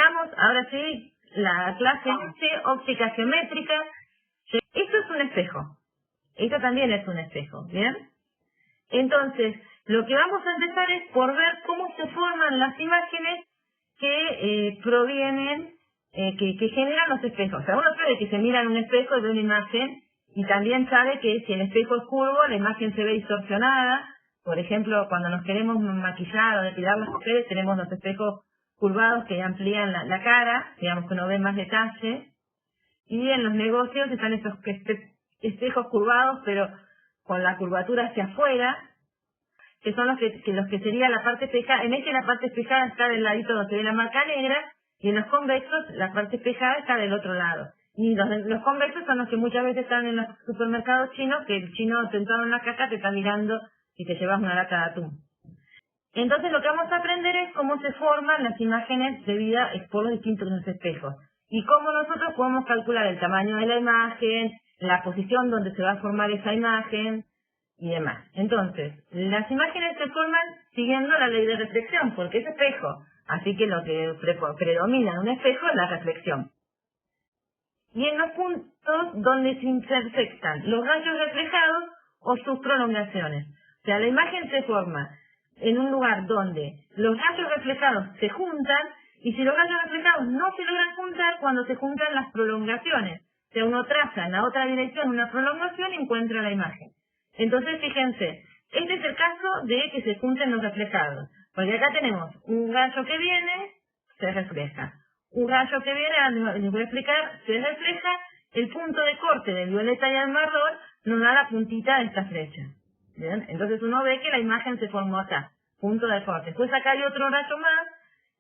veamos ahora sí la clase óptica geométrica. Esto es un espejo. Esto también es un espejo, ¿bien? Entonces, lo que vamos a empezar es por ver cómo se forman las imágenes que provienen, que generan los espejos. O sea, uno sabe que se mira en un espejo de una imagen y también sabe que si el espejo es curvo, la imagen se ve distorsionada. Por ejemplo, cuando nos queremos maquillar o depilar las mujeres, tenemos los espejos curvados que amplían la cara, digamos que uno ve más detalle. Y en los negocios están esos espejos curvados, pero con la curvatura hacia afuera, que son los que sería la parte espejada. En la parte espejada está del ladito donde se ve la marca negra, y en los convexos la parte espejada está del otro lado. Y los convexos son los que muchas veces están en los supermercados chinos, que el chino sentado en la caja te está mirando y te llevas una lata de atún. Entonces lo que vamos a aprender es cómo se forman las imágenes debidas por los distintos espejos. Y cómo nosotros podemos calcular el tamaño de la imagen, la posición donde se va a formar esa imagen y demás. Entonces, las imágenes se forman siguiendo la ley de reflexión, porque es espejo. Así que lo que predomina en un espejo es la reflexión. Y en los puntos donde se intersectan los rayos reflejados o sus prolongaciones. O sea, la imagen se forma en un lugar donde los rayos reflejados se juntan, y si los rayos reflejados no se logran juntar, cuando se juntan las prolongaciones. O sea, uno traza en la otra dirección una prolongación y encuentra la imagen. Entonces, fíjense, este es el caso de que se junten los reflejados. Porque acá tenemos un rayo que viene, se refleja. Un rayo que viene, les voy a explicar, se refleja. El punto de corte del violeta y el marrón nos da la puntita de esta flecha. ¿Bien? Entonces uno ve que la imagen se formó acá, punto de corte. Después acá hay otro rayo más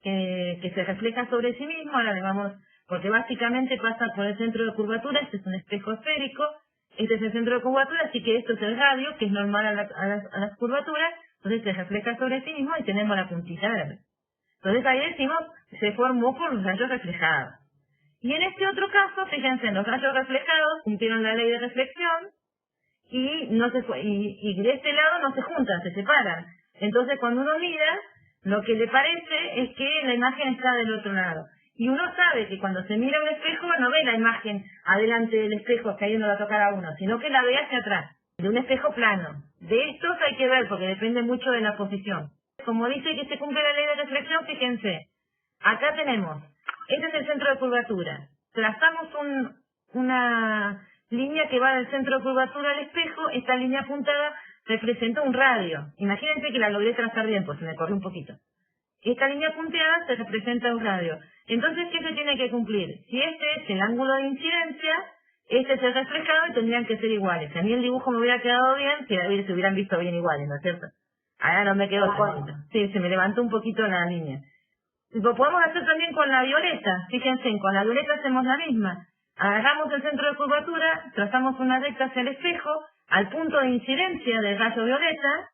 que se refleja sobre sí mismo. Ahora le vamos, porque básicamente pasa por el centro de curvatura. Este es un espejo esférico, este es el centro de curvatura, así que esto es el radio, que es normal a las curvaturas. Entonces se refleja sobre sí mismo y tenemos la puntita verde. Entonces ahí decimos, se formó por los rayos reflejados. Y en este otro caso, fíjense, los rayos reflejados cumplieron la ley de reflexión, y de este lado no se juntan, se separan. Entonces cuando uno mira, lo que le parece es que la imagen está del otro lado. Y uno sabe que cuando se mira un espejo no ve la imagen adelante del espejo que ahí no va a tocar a uno, sino que la ve hacia atrás, de un espejo plano. De estos hay que ver porque depende mucho de la posición. Como dice que se cumple la ley de reflexión, fíjense, acá tenemos, este es el centro de curvatura. Trazamos una línea que va del centro de curvatura al espejo. Esta línea apuntada representa un radio. Imagínense que la logré trazar bien, pues se me corrió un poquito. Esta línea punteada se representa un radio. Entonces, ¿qué se tiene que cumplir? Si este es el ángulo de incidencia, este es el reflejado y tendrían que ser iguales. Si a mí el dibujo me hubiera quedado bien, que se hubieran visto bien iguales, ¿no es cierto? Ahora no me quedó bonito. Sí, se me levantó un poquito la línea. Lo podemos hacer también con la violeta. Fíjense, con la violeta hacemos la misma. Agarramos el centro de curvatura, trazamos una recta hacia el espejo, al punto de incidencia del rayo violeta,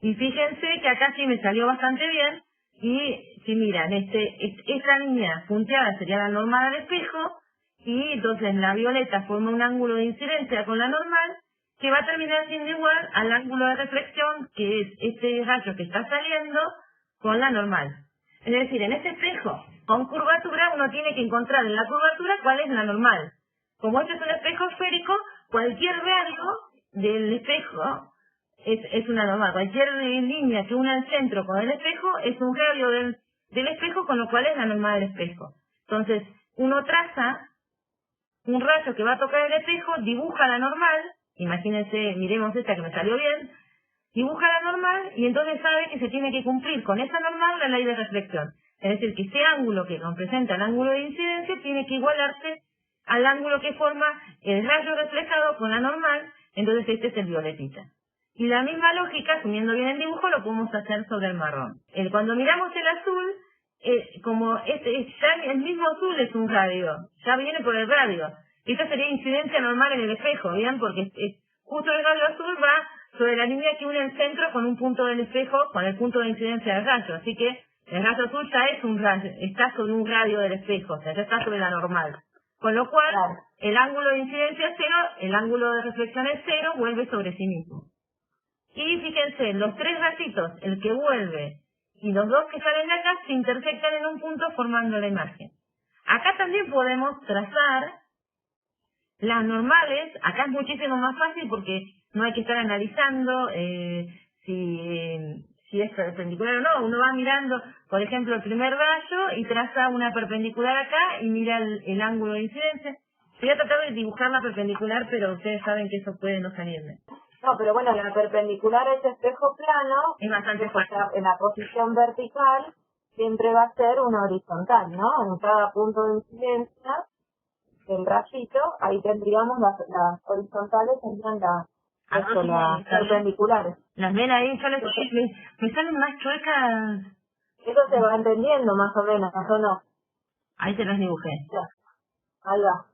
y fíjense que acá sí me salió bastante bien. Y si miran, esta línea punteada sería la normal al espejo, y entonces la violeta forma un ángulo de incidencia con la normal, que va a terminar siendo igual al ángulo de reflexión, que es este rayo que está saliendo, con la normal. Es decir, en este espejo con curvatura uno tiene que encontrar en la curvatura cuál es la normal. Como este es un espejo esférico, cualquier radio del espejo es una normal. Cualquier línea que una el centro con el espejo es un radio del espejo, con lo cual es la normal del espejo. Entonces, uno traza un rayo que va a tocar el espejo, dibuja la normal, imagínense, miremos esta que me salió bien, dibuja la normal y entonces sabe que se tiene que cumplir con esa normal la ley de reflexión. Es decir, que ese ángulo que representa el ángulo de incidencia tiene que igualarse al ángulo que forma el rayo reflejado con la normal. Entonces este es el violetita. Y la misma lógica, asumiendo bien el dibujo, lo podemos hacer sobre el marrón. Cuando miramos el azul, como ya el mismo azul es un radio, ya viene por el radio. Esta sería incidencia normal en el espejo, ¿bien? Porque justo el radio azul va sobre la línea que une el centro con un punto del espejo, con el punto de incidencia del rayo. Así que el rayo azul ya es un radio, está sobre un radio del espejo, o sea, ya está sobre la normal. Con lo cual, el ángulo de incidencia es 0, el ángulo de reflexión es 0, vuelve sobre sí mismo. Y fíjense, los tres rayitos, el que vuelve y los dos que salen de acá se intersectan en un punto formando la imagen. Acá también podemos trazar las normales. Acá es muchísimo más fácil porque no hay que estar analizando si es perpendicular o no. Uno va mirando, por ejemplo, el primer rayo y traza una perpendicular acá y mira el ángulo de incidencia. Voy a tratar de dibujar la perpendicular, pero ustedes saben que eso puede no salirme. No, pero bueno, la perpendicular a ese espejo plano, Es bastante fácil. en la posición vertical, siempre va a ser una horizontal, ¿no? En cada punto de incidencia del rayito, ahí tendríamos las horizontales, tendrían las perpendiculares. Las ven ahí, me salen más chuecas. Eso se va entendiendo más o menos, ¿o no? Ahí se las dibujé. Ya. Ahí va.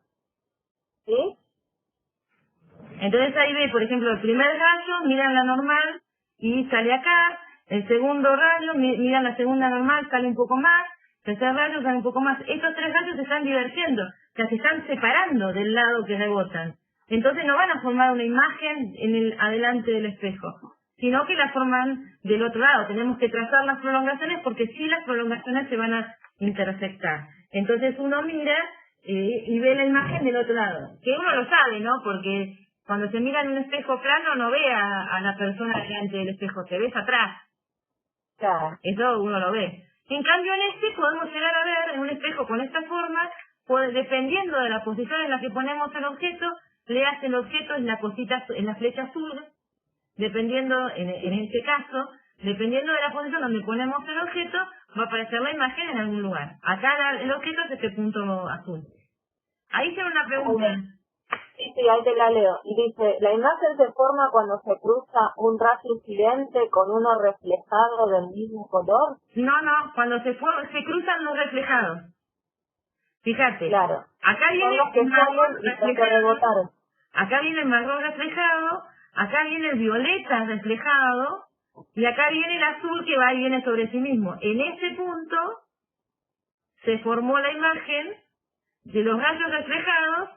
¿Sí? Entonces ahí ve, por ejemplo, el primer rayo, miran la normal y sale acá. El segundo rayo, miran la segunda normal, sale un poco más. El tercer rayo sale un poco más. Estos tres rayos se están divergiendo, o sea, se están separando del lado que rebotan. Entonces no van a formar una imagen en el adelante del espejo, sino que la forman del otro lado. Tenemos que trazar las prolongaciones porque sí, las prolongaciones se van a intersectar. Entonces uno mira y ve la imagen del otro lado. Que uno lo sabe, ¿no? Porque cuando se mira en un espejo plano no ve a la persona delante del espejo, te ves atrás. Claro. Eso uno lo ve. En cambio en este podemos llegar a ver en un espejo con esta forma, pues, dependiendo de la posición en la que ponemos el objeto, le hace el objeto en la flecha azul, dependiendo, en este caso, dependiendo de la posición donde ponemos el objeto, va a aparecer la imagen en algún lugar. Acá el objeto es este punto azul. Ahí tiene una pregunta. Sí, ahí te la leo. Y dice, la imagen se forma cuando se cruza un rayo incidente con uno reflejado del mismo color. No, cuando se cruzan los reflejados. Fíjate. Claro. Acá viene el marrón reflejado. Acá viene el marrón reflejado, acá viene el violeta reflejado, y acá viene el azul que va y viene sobre sí mismo. En ese punto se formó la imagen de los rayos reflejados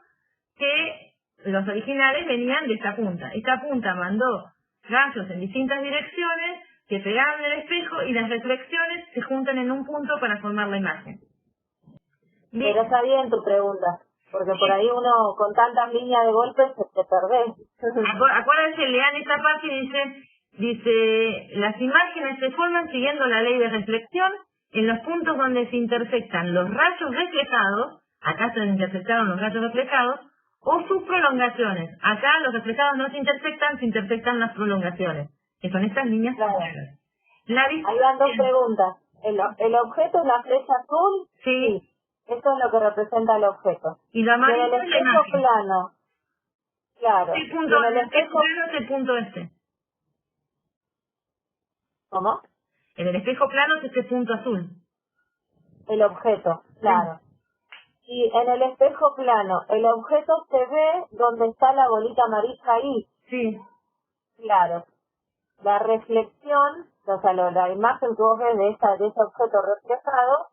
que los originales venían de esta punta. Esta punta mandó rayos en distintas direcciones que pegaban en el espejo y las reflexiones se juntan en un punto para formar la imagen. Bien. Pero está bien tu pregunta, porque por ahí uno con tantas líneas de golpes se perdés. Acuérdense, lean esta parte y dice, las imágenes se forman siguiendo la ley de reflexión en los puntos donde se intersectan los rayos reflejados, acá se intersectaron los rayos reflejados, o sus prolongaciones. Acá los reflejados no se intersectan las prolongaciones, que son estas líneas. Claro. Ahí van dos preguntas. ¿El objeto es la flecha azul? Sí. Eso es lo que representa el objeto. Y la amarillo es el espejo plano. Claro. El punto, el espejo plano es el punto este. ¿Cómo? En el espejo plano es este punto azul. El objeto, claro. Y en el espejo plano, el objeto se ve donde está la bolita amarilla ahí. Sí. Claro. La reflexión, o sea, la imagen que vos ves de ese objeto reflejado,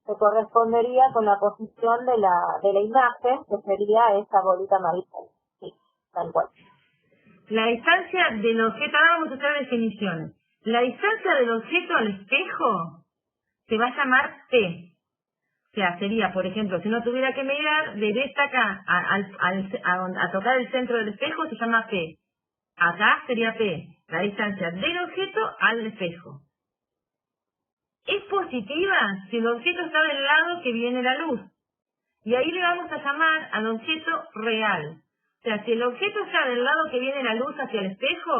se correspondería con la posición de la imagen, que sería esa bolita amarilla. Sí, tal cual. La distancia del objeto, ahora vamos a hacer definiciones. La distancia del objeto al espejo se va a llamar P. O sea, sería, por ejemplo, si uno tuviera que mirar desde esta acá a tocar el centro del espejo, se llama P. Acá sería P, la distancia del objeto al espejo. Es positiva si el objeto está del lado que viene la luz. Y ahí le vamos a llamar al objeto real. O sea, si el objeto está del lado que viene la luz hacia el espejo,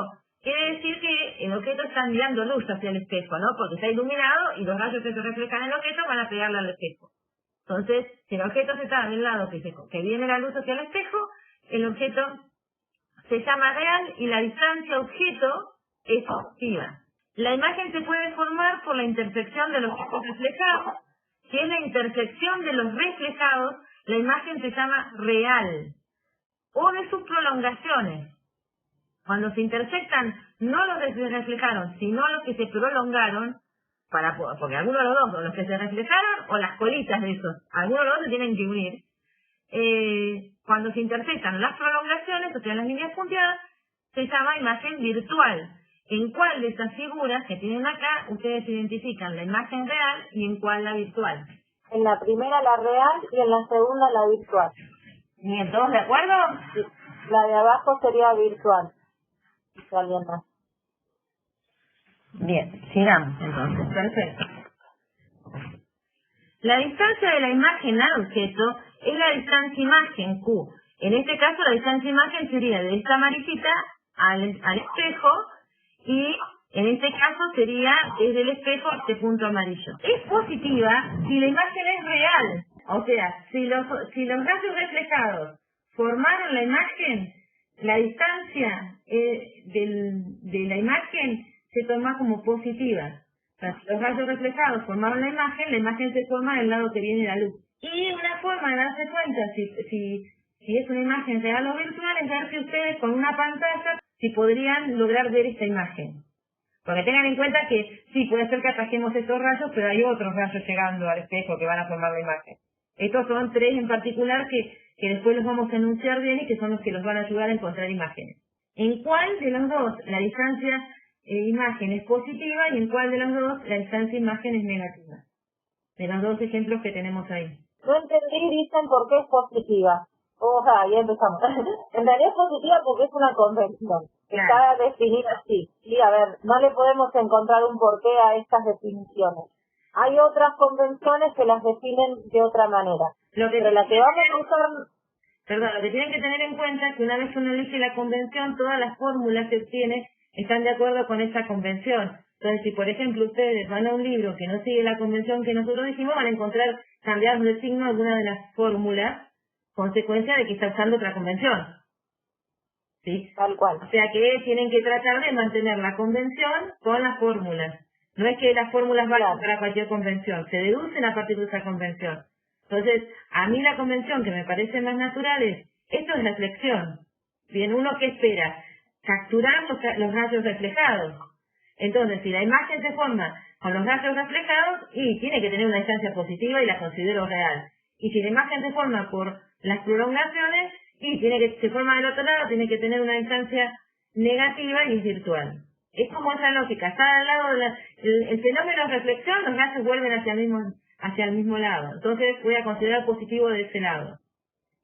quiere decir que el objeto está mirando luz hacia el espejo, ¿no? Porque está iluminado y los rayos que se reflejan en el objeto van a pegarle al espejo. Entonces, si el objeto está del lado que viene la luz hacia el espejo, el objeto se llama real y la distancia objeto es positiva. La imagen se puede formar por la intersección de los objetos reflejados. Si es la intersección de los reflejados, la imagen se llama real. O de sus prolongaciones. Cuando se intersectan no los que se reflejaron, sino los que se prolongaron, porque algunos de los dos, o los que se reflejaron o las colitas de esos, algunos de los dos se tienen que unir. Cuando se intersectan las prolongaciones, o sea, las líneas punteadas, se llama imagen virtual. en cuál de estas figuras que tienen acá ustedes identifican la imagen real y en cuál la virtual. En la primera la real y en la segunda la virtual. ¿Bien, todos de acuerdo? Sí. La de abajo sería virtual. Si alguien más. Bien, sigamos entonces. Perfecto. La distancia de la imagen al objeto es la distancia imagen Q. En este caso la distancia imagen sería de esta amarillita al espejo y en este caso sería desde el espejo a este punto amarillo. Es positiva si la imagen es real. O sea, si los rayos reflejados formaron la imagen, la distancia de la imagen se toma como positiva. O sea, si los rayos reflejados formaron la imagen se forma del lado que viene la luz. Y una forma de darse cuenta si es una imagen real o virtual es ver si ustedes con una pantalla si podrían lograr ver esta imagen. Porque tengan en cuenta que sí, puede ser que atajemos estos rayos, pero hay otros rayos llegando al espejo que van a formar la imagen. Estos son tres en particular que después los vamos a enunciar bien y que son los que los van a ayudar a encontrar imágenes. ¿En cuál de los dos la distancia imagen es positiva y en cuál de los dos la distancia imagen es negativa? De los dos ejemplos que tenemos ahí. No entendí, dicen, por qué es positiva. O sea, ya empezamos. En realidad es positiva porque es una convención. Claro. Está definida así. Y a ver, no le podemos encontrar un porqué a estas definiciones. Hay otras convenciones que las definen de otra manera. Pero la que vamos a usar... Perdón, lo que tienen que tener en cuenta es que una vez que uno elige la convención, todas las fórmulas que obtiene están de acuerdo con esa convención. Entonces, si por ejemplo ustedes van a un libro que no sigue la convención que nosotros dijimos, van a encontrar cambiados de signo alguna de las fórmulas, consecuencia de que está usando otra convención. ¿Sí? Tal cual. O sea que tienen que tratar de mantener la convención con las fórmulas. No es que las fórmulas valgan para cualquier convención, se deducen a partir de esa convención. Entonces, a mí la convención que me parece más natural es, esto es reflexión. Bien, uno que espera, capturar los rayos reflejados. Entonces, si la imagen se forma con los rayos reflejados, y tiene que tener una distancia positiva y la considero real. Y si la imagen se forma por las prolongaciones, y se forma del otro lado, tiene que tener una distancia negativa y es virtual. Es como esa lógica, está al lado de el fenómeno de reflexión, los rayos vuelven hacia el mismo lado. Entonces voy a considerar positivo de ese lado.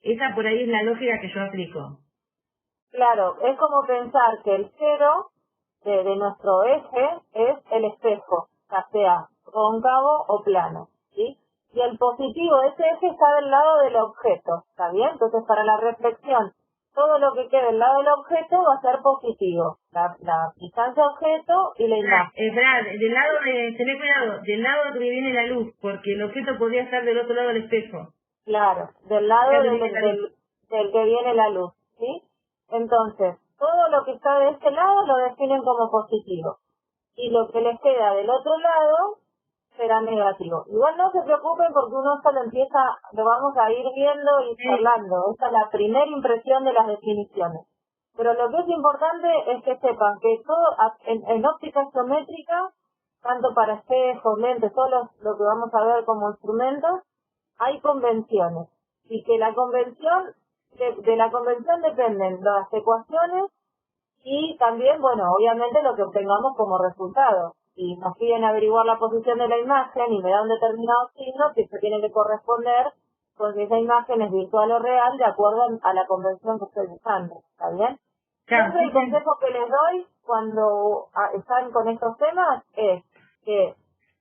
Esa por ahí es la lógica que yo aplico. Claro, es como pensar que el cero de nuestro eje es el espejo, ya sea cóncavo o plano, ¿sí? Y el positivo de ese eje está del lado del objeto, ¿está bien? Entonces, para la reflexión, todo lo que quede del lado del objeto va a ser positivo. La distancia objeto y la imagen. Brad, tené cuidado, del lado que viene la luz, porque el objeto podría estar del otro lado del espejo. Claro, del lado del que viene la luz, ¿sí? Entonces, todo lo que está de este lado lo definen como positivo. Y lo que les queda del otro lado será negativo. Igual no se preocupen porque uno solo lo vamos a ir viendo y charlando. Esta es la primera impresión de las definiciones. Pero lo que es importante es que sepan que todo en óptica geométrica, tanto para espejos, lentes, todo lo que vamos a ver como instrumentos, hay convenciones. Y que la convención, de la convención dependen las ecuaciones y también, bueno, obviamente lo que obtengamos como resultado. Si nos piden averiguar la posición de la imagen y me da un determinado signo, que se tiene que corresponder con si esa imagen es virtual o real de acuerdo a la convención que estoy usando. ¿Está bien? Siempre el consejo que les doy cuando están con estos temas es que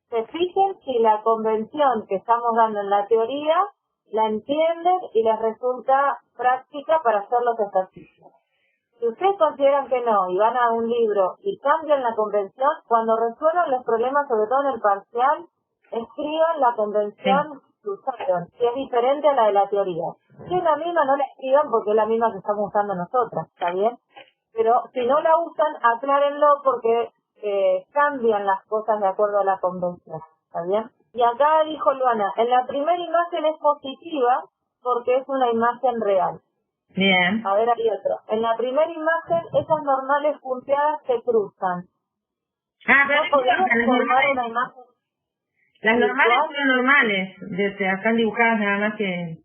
se fijen si la convención que estamos dando en la teoría la entienden y les resulta práctica para hacer los ejercicios. Si ustedes consideran que no y van a un libro y cambian la convención, cuando resuelvan los problemas, sobre todo en el parcial, escriban la convención que usaron, si es diferente a la de la teoría. Si es la misma, no la escriban porque es la misma que estamos usando nosotras, ¿está bien? Pero si no la usan, aclárenlo porque cambian las cosas de acuerdo a la convención, ¿está bien? Y acá dijo Luana, en la primera imagen es positiva porque es una imagen real. Bien. A ver, hay otro. En la primera imagen, esas normales punteadas se cruzan. Pero no podemos formar una imagen. Las normales son normales, están dibujadas nada más que...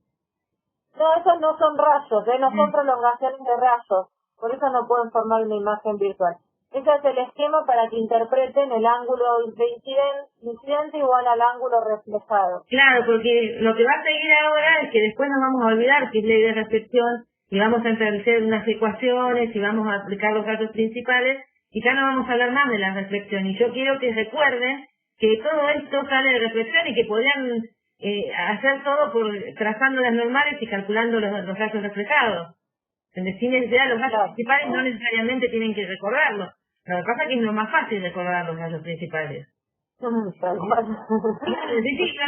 No, esos no son rayos, no son prolongaciones de rayos. Por eso no pueden formar una imagen virtual. Ese es el esquema para que interpreten el ángulo de incidente igual al ángulo reflejado. Claro, porque lo que va a seguir ahora es que después nos vamos a olvidar que es ley de reflexión y vamos a establecer unas ecuaciones y vamos a aplicar los datos principales y ya no vamos a hablar más de la reflexión. Y yo quiero que recuerden que todo esto sale de reflexión y que podrían hacer todo trazando las normales y calculando los rayos reflejados. Sin necesidad, los rayos principales no necesariamente tienen que recordarlos. Lo que pasa es que es lo más fácil recordar los rayos principales. Sí, sí, no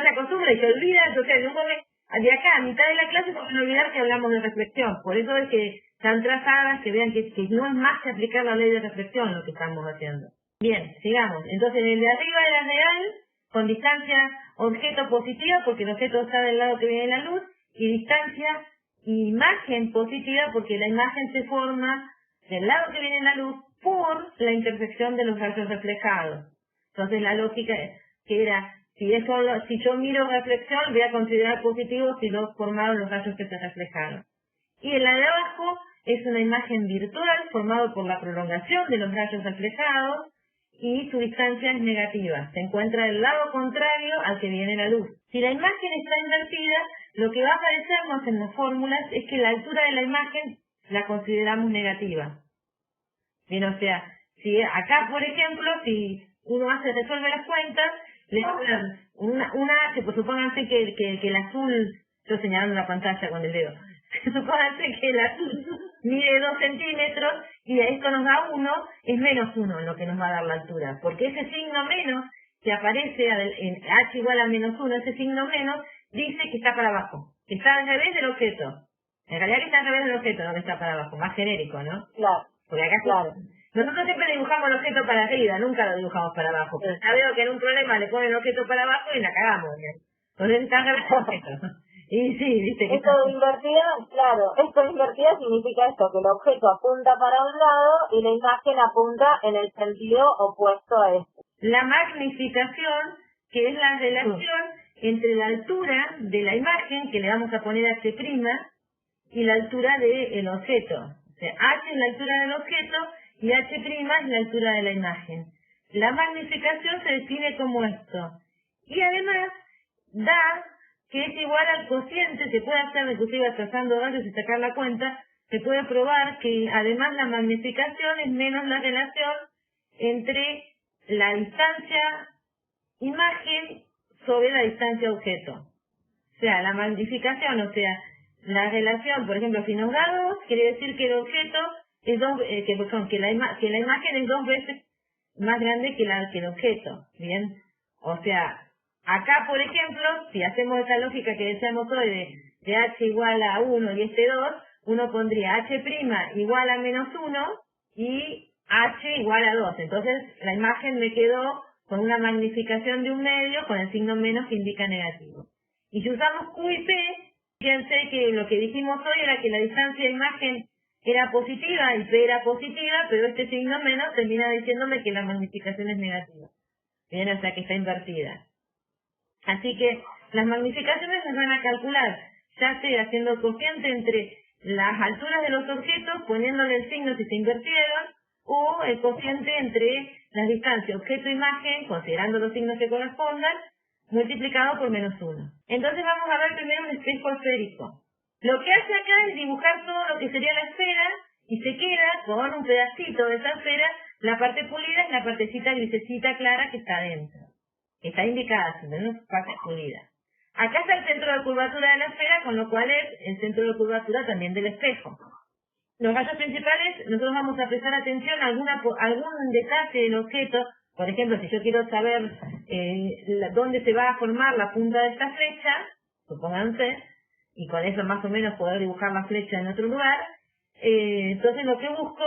se acostumbra y se olvida, entonces en un momento, de acá a mitad de la clase se van a olvidar que hablamos de reflexión. Por eso es que están trazadas, que vean que no es más que aplicar la ley de reflexión lo que estamos haciendo. Bien, sigamos. Entonces, el de arriba era real, con distancia objeto positiva, porque el objeto está del lado que viene la luz, y distancia imagen positiva, porque la imagen se forma del lado que viene la luz por la intersección de los rayos reflejados. Entonces, la lógica que era, si yo miro reflexión, voy a considerar positivo si no formaron los rayos que se reflejaron. Y en la de abajo es una imagen virtual formada por la prolongación de los rayos reflejados y su distancia es negativa. Se encuentra del lado contrario al que viene la luz. Si la imagen está invertida, lo que va a aparecernos en las fórmulas es que la altura de la imagen la consideramos negativa. Bien, o sea, si acá, por ejemplo, si uno resuelve las cuentas, le dan una H, pues supónganse que el azul, yo señalando la pantalla con el dedo, supónganse que el azul mide 2 centímetros y esto nos da 1, es menos 1 lo que nos va a dar la altura, porque ese signo menos que aparece en H igual a menos 1, ese signo menos dice que está para abajo, que está al revés del objeto. En realidad que está al revés del objeto, no que está para abajo, más genérico, ¿no? Claro. Porque acá nosotros siempre dibujamos el objeto para arriba, nunca lo dibujamos para abajo. Pero ya veo que en un problema le ponen el objeto para abajo y la cagamos. Entonces está al revés del objeto. Y sí, viste que esto de invertida, claro, esto de invertida significa esto, que el objeto apunta para un lado y la imagen apunta en el sentido opuesto a esto. La magnificación, que es la relación entre la altura de la imagen, que le vamos a poner H', y la altura del objeto. O sea, H es la altura del objeto y H' es la altura de la imagen. La magnificación se define como esto. Y además da que es igual al cociente, se puede hacer inclusive trazando rayos y sacar la cuenta, se puede probar que además la magnificación es menos la relación entre la distancia imagen sobre la distancia objeto. O sea, la magnificación, o sea, la relación, por ejemplo, si nos da 2, quiere decir que el objeto es que la imagen es 2 veces más grande que el objeto, ¿bien? O sea, acá, por ejemplo, si hacemos esa lógica que decíamos hoy de H igual a 1 y 2, uno pondría H' igual a menos 1 y H igual a 2. Entonces, la imagen me quedó con una magnificación de 1/2 con el signo menos que indica negativo. Y si usamos Q y P, fíjense que lo que dijimos hoy era que la distancia de imagen era positiva y P era positiva, pero este signo menos termina diciéndome que la magnificación es negativa. Bien, o sea que está invertida. Así que las magnificaciones se van a calcular, ya sea haciendo cociente entre las alturas de los objetos, poniéndole el signo si se invirtieron, o el cociente entre las distancias objeto-imagen, considerando los signos que correspondan, multiplicado por menos 1. Entonces vamos a ver primero un espejo esférico. Lo que hace acá es dibujar todo lo que sería la esfera y se queda con un pedacito de esa esfera, la parte pulida es la partecita grisecita clara que está adentro. Está indicada, no es parte pulida. Acá está el centro de curvatura de la esfera, con lo cual es el centro de curvatura también del espejo. Los rayos principales, nosotros vamos a prestar atención a algún detalle del objeto. Por ejemplo, si yo quiero saber dónde se va a formar la punta de esta flecha, supónganse, y con eso más o menos poder dibujar la flecha en otro lugar, entonces lo que busco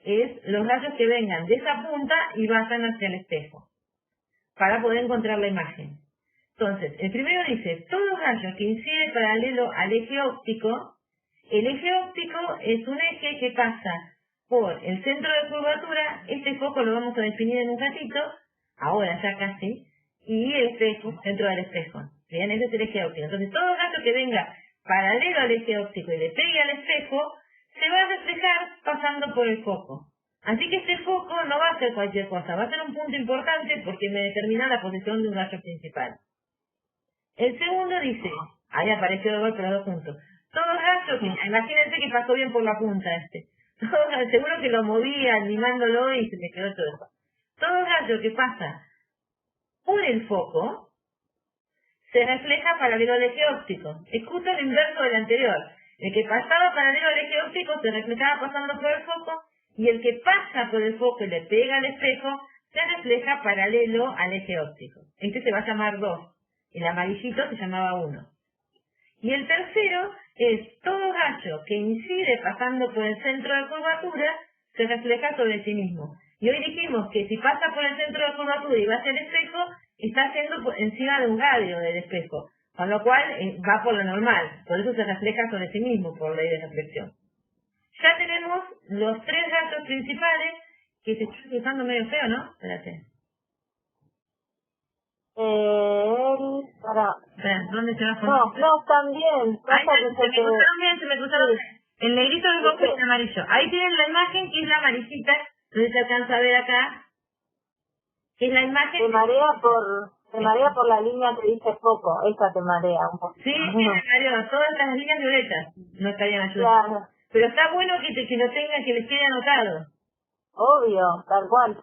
es los rayos que vengan de esa punta y vayan hacia el espejo, para poder encontrar la imagen. Entonces, el primero dice, todo rayo que incide paralelo al eje óptico, el eje óptico es un eje que pasa por el centro de curvatura, este foco lo vamos a definir en un ratito, ahora ya casi, y el espejo, centro del espejo. Bien, ese es el eje óptico. Entonces, todo rayo que venga paralelo al eje óptico y le pegue al espejo, se va a reflejar pasando por el foco. Así que este foco no va a ser cualquier cosa, va a ser un punto importante porque me determina la posición de un gallo principal. El segundo dice, ahí apareció de golpe los dos puntos. Todo gallo, imagínense que pasó bien por la punta seguro que lo movía animándolo y se me quedó todo eso. Todo gallo que pasa por el foco se refleja paralelo al eje óptico. Es justo lo inverso del anterior. El que pasaba paralelo al eje óptico se reflejaba pasando por el foco y el que pasa por el foco y le pega al espejo se refleja paralelo al eje óptico. Este se va a llamar 2. El amarillito se llamaba 1. Y el tercero es todo gallo que incide pasando por el centro de curvatura se refleja sobre sí mismo. Y hoy dijimos que si pasa por el centro de curvatura y va hacia el espejo, está haciendo encima de un radio del espejo, con lo cual va por lo normal, por eso se refleja sobre sí mismo por ley de reflexión. Ya tenemos los 3 gallos principales, que se están cruzando medio feo, ¿no? Espérate. Espera, ¿dónde se va a poner? No, también. Ahí se me cruzaron bien. El negrito es rojo y el amarillo. Ahí tienen la imagen que es la amarillita, donde se alcanza a ver acá, que es la imagen... Te marea por la línea que dice foco, esa te marea un poco. Sí, me mareó, todas las líneas violetas no estarían ayudando. Claro. Pero está bueno que lo tengan, que les quede anotado. Obvio, tal cual.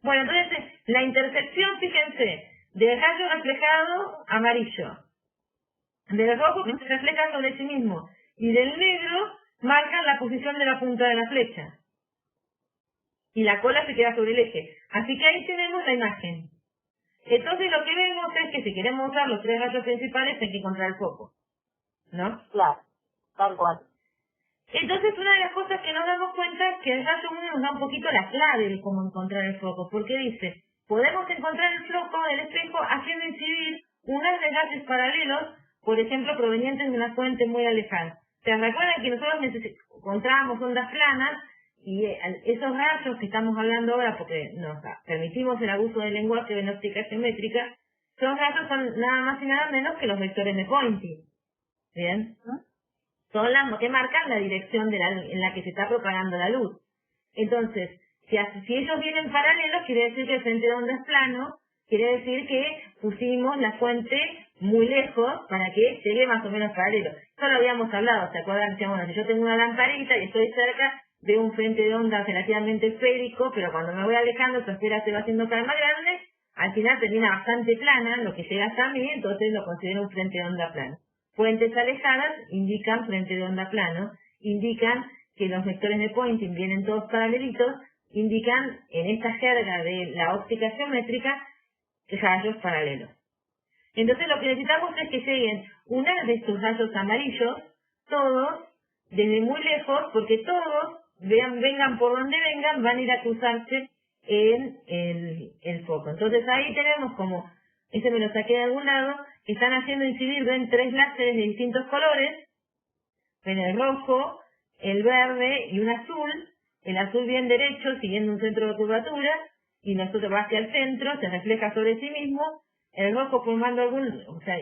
Bueno, entonces, la intersección, fíjense, del rayo reflejado amarillo, del rojo que se refleja sobre sí mismo, y del negro marcan la posición de la punta de la flecha. Y la cola se queda sobre el eje. Así que ahí tenemos la imagen. Entonces lo que vemos es que si queremos usar los 3 rayos principales hay que encontrar el foco. ¿No? Claro, tal cual. Entonces una de las cosas que nos damos cuenta es que el rayo 1 nos da un poquito la clave de cómo encontrar el foco. Porque dice, podemos encontrar el foco del espejo haciendo incidir unas de rayos paralelos, por ejemplo, provenientes de una fuente muy alejada. ¿Se recuerdan que nosotros encontrábamos ondas planas? Y esos rayos que estamos hablando ahora, porque nos permitimos el abuso del lenguaje en óptica geométrica, son rayos son nada más y nada menos que los vectores de Poynting. ¿Bien? Son las que marcan la dirección en la que se está propagando la luz. Entonces, si ellos vienen paralelos, quiere decir que el frente de onda es plano, quiere decir que pusimos la fuente muy lejos para que llegue más o menos paralelo. Eso lo habíamos hablado, ¿se acuerdan? Que bueno, si yo tengo una lamparita y estoy cerca, veo un frente de onda relativamente esférico, pero cuando me voy alejando, esa esfera se va haciendo cada vez más grande, al final termina bastante plana, lo que llega hasta mí, entonces lo considero un frente de onda plano. Fuentes alejadas indican frente de onda plano, indican que los vectores de Poynting vienen todos paralelitos, indican en esta jerga de la óptica geométrica rayos paralelos. Entonces lo que necesitamos es que lleguen una de estos rayos amarillos, todos, desde muy lejos, porque todos, vengan por donde vengan, van a ir a cruzarse en el foco. Entonces ahí tenemos como, ese me lo saqué de algún lado, que están haciendo incidir, ven 3 láseres de distintos colores, ven el rojo, el verde y un azul, el azul bien derecho, siguiendo un centro de curvatura, y nosotros va hacia el centro, se refleja sobre sí mismo, el rojo formando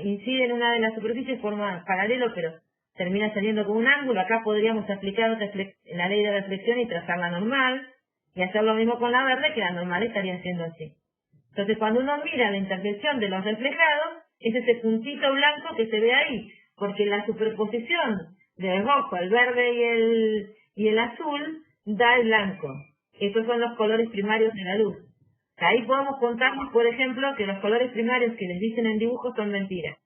incide en una de las superficies, forma paralelo, pero termina saliendo con un ángulo. Acá podríamos aplicar la ley de reflexión y trazarla normal, y hacer lo mismo con la verde, que la normal estaría siendo así. Entonces cuando uno mira la intersección de los reflejados, es ese puntito blanco que se ve ahí, porque la superposición del rojo, el verde y el azul da el blanco. Estos son los colores primarios de la luz. Ahí podemos contarnos, por ejemplo, que los colores primarios que les dicen en dibujos son mentiras.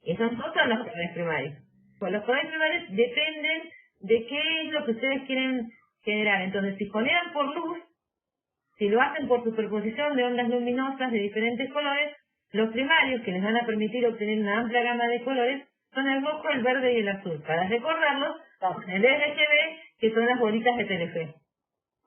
Esos no son los colores primarios. Pues los colores primarios dependen de qué es lo que ustedes quieren generar. Entonces, si generan por luz, si lo hacen por superposición de ondas luminosas de diferentes colores, los primarios que les van a permitir obtener una amplia gama de colores son el rojo, el verde y el azul. Para recordarlos, el RGB, que son las bolitas de Telefe.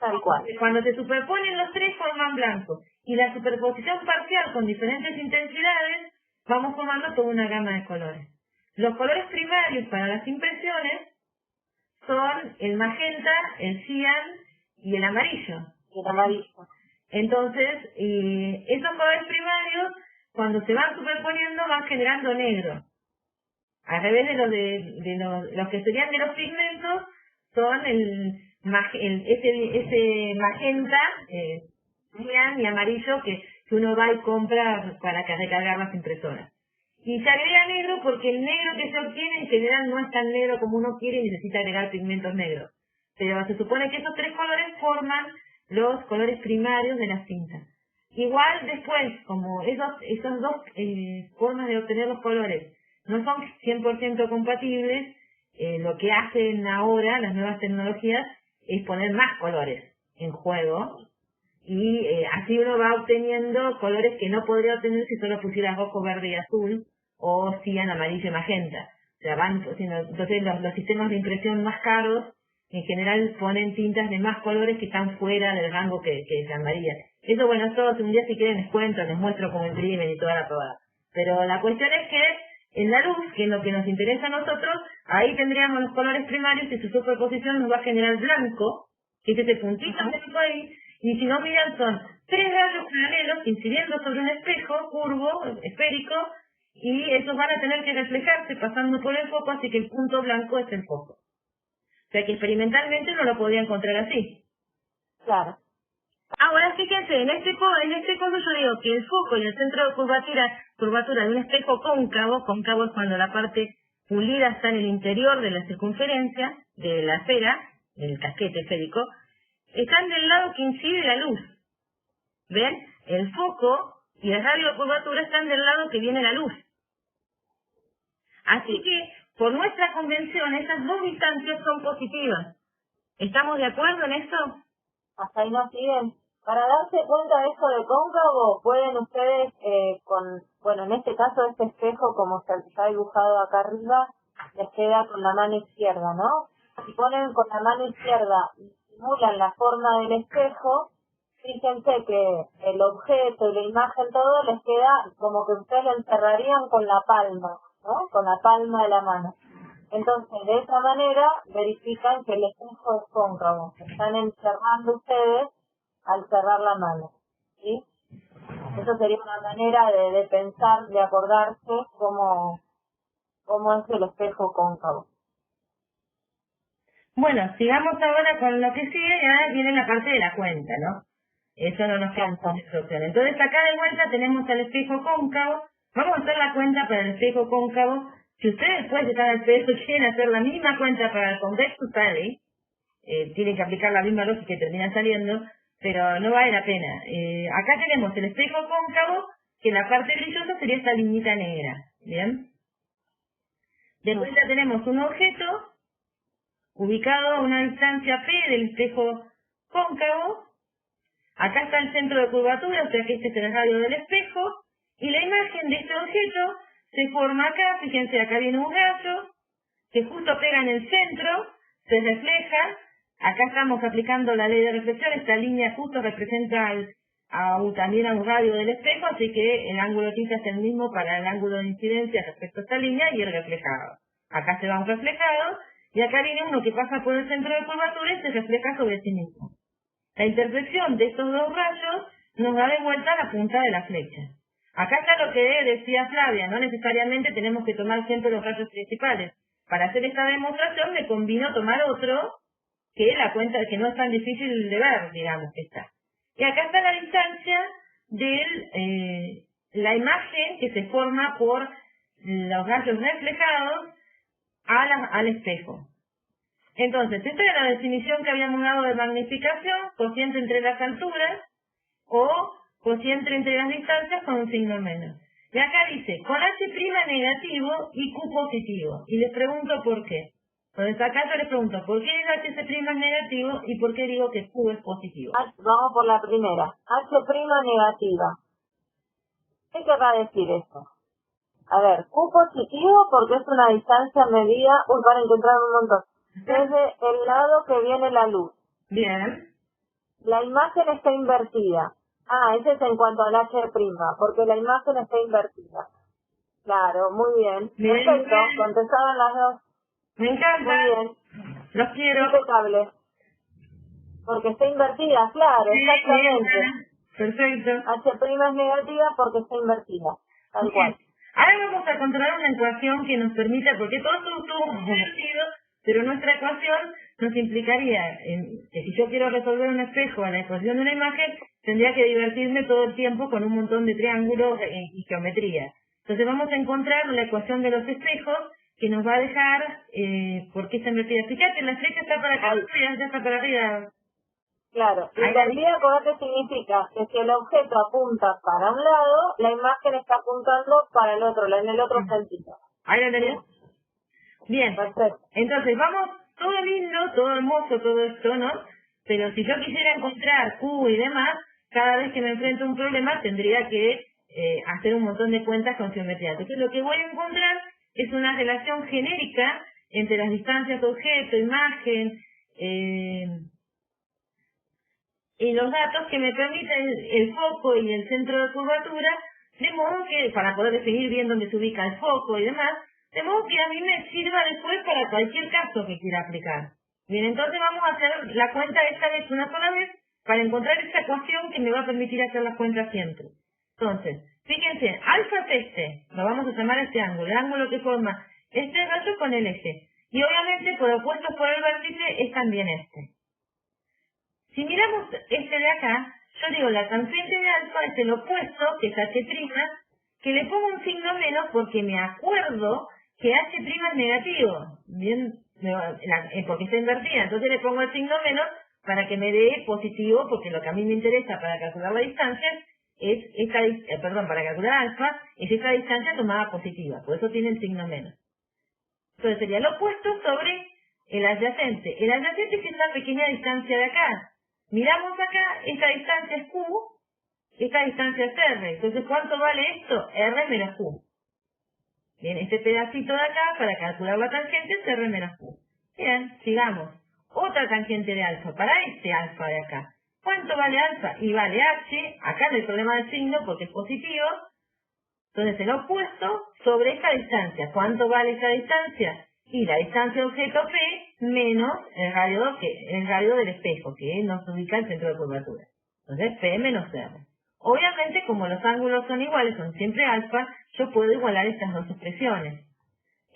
Tal cual. Cuando se superponen los tres forman blanco. Y la superposición parcial con diferentes intensidades, vamos formando toda una gama de colores. Los colores primarios para las impresiones son el magenta, el cian y el amarillo. El amarillo. Entonces, esos colores primarios, cuando se van superponiendo, van generando negro. Al revés de los que serían de los pigmentos, son ese magenta, cian y amarillo que uno va y compra para recargar las impresoras. Y se agrega negro porque el negro que se obtiene en general no es tan negro como uno quiere y necesita agregar pigmentos negros. Pero se supone que esos tres colores forman los colores primarios de la cinta. Igual después, como esos dos formas de obtener los colores no son 100% compatibles, lo que hacen ahora las nuevas tecnologías es poner más colores en juego y así uno va obteniendo colores que no podría obtener si solo pusiera rojo, verde y azul o cian, amarillo y magenta. O sea, entonces los sistemas de impresión más caros en general ponen tintas de más colores que están fuera del rango que llamaría. Eso, bueno, es todo. Un día si quieren les cuento, les muestro cómo imprimen y toda la probada. Pero la cuestión es que en la luz, que es lo que nos interesa a nosotros, ahí tendríamos los colores primarios y su superposición nos va a generar blanco, que es ese puntito blanco ahí, y si no miran son tres rayos paralelos incidiendo sobre un espejo curvo, esférico, y esos van a tener que reflejarse pasando por el foco, así que el punto blanco es el foco. O sea que experimentalmente no lo podía encontrar así. Claro. Ahora fíjense, en este caso yo digo que el foco y el centro de curvatura de un espejo cóncavo es cuando la parte pulida está en el interior de la circunferencia, de la esfera, del casquete esférico, están del lado que incide la luz. ¿Ven? El foco y el radio de curvatura están del lado que viene la luz. Así que, por nuestra convención, esas dos distancias son positivas. ¿Estamos de acuerdo en eso? Hasta ahí nos siguen. Para darse cuenta de eso de cóncavo, pueden ustedes, en este caso este espejo, como se está dibujado acá arriba, les queda con la mano izquierda, ¿no? Si ponen con la mano izquierda y simulan la forma del espejo, fíjense que el objeto y la imagen todo les queda como que ustedes lo encerrarían con la palma, ¿no? Con la palma de la mano. Entonces, de esa manera verifican que el espejo es cóncavo. Se están encerrando ustedes al cerrar la mano, ¿sí? Eso sería una manera de pensar, de acordarse cómo es el espejo cóncavo. Bueno, sigamos ahora con lo que sigue, ya viene la parte de la cuenta, ¿no? Eso no nos queda otra opción. Entonces acá de vuelta tenemos el espejo cóncavo. Vamos a hacer la cuenta para el espejo cóncavo. Si ustedes después de estar al peso quieren hacer la misma cuenta para el convexo, sale. Tienen que aplicar la misma lógica y termina saliendo, pero no vale la pena. Acá tenemos el espejo cóncavo, que la parte brillosa sería esta liñita negra, ¿bien? De vuelta tenemos un objeto ubicado a una distancia P del espejo cóncavo. Acá está el centro de curvatura, o sea que este es el radio del espejo, y la imagen de este objeto se forma acá. Fíjense, acá viene un rayo que justo pega en el centro, se refleja. Acá estamos aplicando la ley de reflexión, esta línea justo representa también a un radio del espejo, así que el ángulo θ es el mismo para el ángulo de incidencia respecto a esta línea y el reflejado. Acá se va un reflejado, y acá viene uno que pasa por el centro de curvatura y se refleja sobre sí mismo. La intersección de estos dos rayos nos da de vuelta la punta de la flecha. Acá está lo que decía Flavia, no necesariamente tenemos que tomar siempre los rayos principales. Para hacer esta demostración me convino tomar otro, que la cuenta que no es tan difícil de ver, digamos que está. Y acá está la distancia de la imagen que se forma por los rayos reflejados al espejo. Entonces, esta es la definición que habíamos dado de magnificación, cociente entre las alturas o cociente entre las distancias con un signo menos. Y acá dice, con H' negativo y Q positivo. Y les pregunto por qué. Entonces acá yo les pregunto, ¿por qué el H' negativo y por qué digo que Q es positivo? Vamos por la primera. H' negativa. ¿Qué querrá decir eso? A ver, Q positivo porque es una distancia medida, van a encontrar un montón, desde el lado que viene la luz. Bien. La imagen está invertida. Ese es en cuanto al H', porque la imagen está invertida. Claro, muy bien. Bien. Perfecto, contestaron las dos. Me encanta. Muy bien. Los quiero. Impecable. Porque está invertida, claro, Sí, exactamente. bien. Perfecto. H' es negativa porque está invertida. Tal cual. Ahora vamos a controlar una ecuación que nos permita, porque todo esto estuvo muy divertido, pero nuestra ecuación nos implicaría que si yo quiero resolver un espejo a la exposición de una imagen, tendría que divertirme todo el tiempo con un montón de triángulos y geometría. Entonces vamos a encontrar la ecuación de los espejos que nos va a dejar, ¿por qué se me pide? Fíjate, la flecha está para acá, ya está para arriba. Claro, invertida, acordate, significa que si el objeto apunta para un lado, la imagen está apuntando para el otro, en el otro sentido. Ahí la tenés. Bien, perfecto. Entonces vamos, todo lindo, todo hermoso, todo esto, ¿no? Pero si yo quisiera encontrar Q y demás, cada vez que me enfrento a un problema tendría que hacer un montón de cuentas con geometría. Entonces lo que voy a encontrar es una relación genérica entre las distancias de objeto, imagen, y los datos que me permiten el foco y el centro de curvatura, de modo que, para poder definir bien dónde se ubica el foco y demás, de modo que a mí me sirva después para cualquier caso que quiera aplicar. Bien, entonces vamos a hacer la cuenta esta vez una sola vez para encontrar esta ecuación que me va a permitir hacer las cuentas siempre. Entonces, fíjense, alfa es este, lo vamos a llamar este ángulo, el ángulo que forma este rayo con el eje. Y obviamente por opuestos por el vértice es también este. Si miramos este de acá, yo digo la tangente de alfa es el opuesto, que es h', que le pongo un signo menos porque me acuerdo que h' es negativo, bien, porque está invertida, entonces le pongo el signo menos para que me dé positivo, porque lo que a mí me interesa para calcular la distancia es para calcular alfa, es esta distancia tomada positiva, por eso tiene el signo menos. Entonces sería lo opuesto sobre el adyacente. El adyacente es esta pequeña distancia de acá. Miramos acá, esta distancia es Q, esta distancia es R. Entonces, ¿cuánto vale esto? R menos Q. Bien, este pedacito de acá, para calcular la tangente, es R menos Q. Bien, sigamos. Otra tangente de alfa, para este alfa de acá. ¿Cuánto vale alfa? Y vale H, acá no hay problema de signo porque es positivo. Entonces, el opuesto sobre esta distancia. ¿Cuánto vale esta distancia? Y la distancia de objeto P menos el radio del espejo, que nos ubica el centro de curvatura. Entonces, P menos R. Obviamente, como los ángulos son iguales, son siempre alfa, yo puedo igualar estas dos expresiones.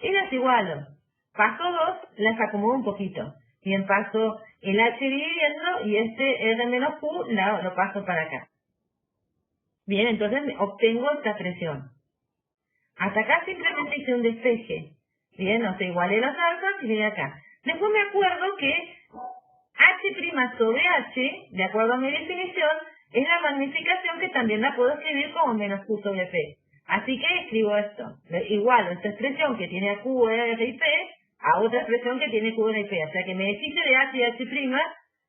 Y las igualo. Paso 2, las acomodo un poquito. Bien, paso el H dividiendo y este R menos Q lo paso para acá. Bien, entonces obtengo esta expresión. Hasta acá simplemente hice un despeje. Bien, igualé los alfas y de acá. Después me acuerdo que H' sobre H, de acuerdo a mi definición, es la magnificación que también la puedo escribir como menos Q sobre P. Así que escribo esto. Igualo esta expresión que tiene a Q, R y P a otra expresión que tiene Q, R y P. O sea que me deshice de H y H'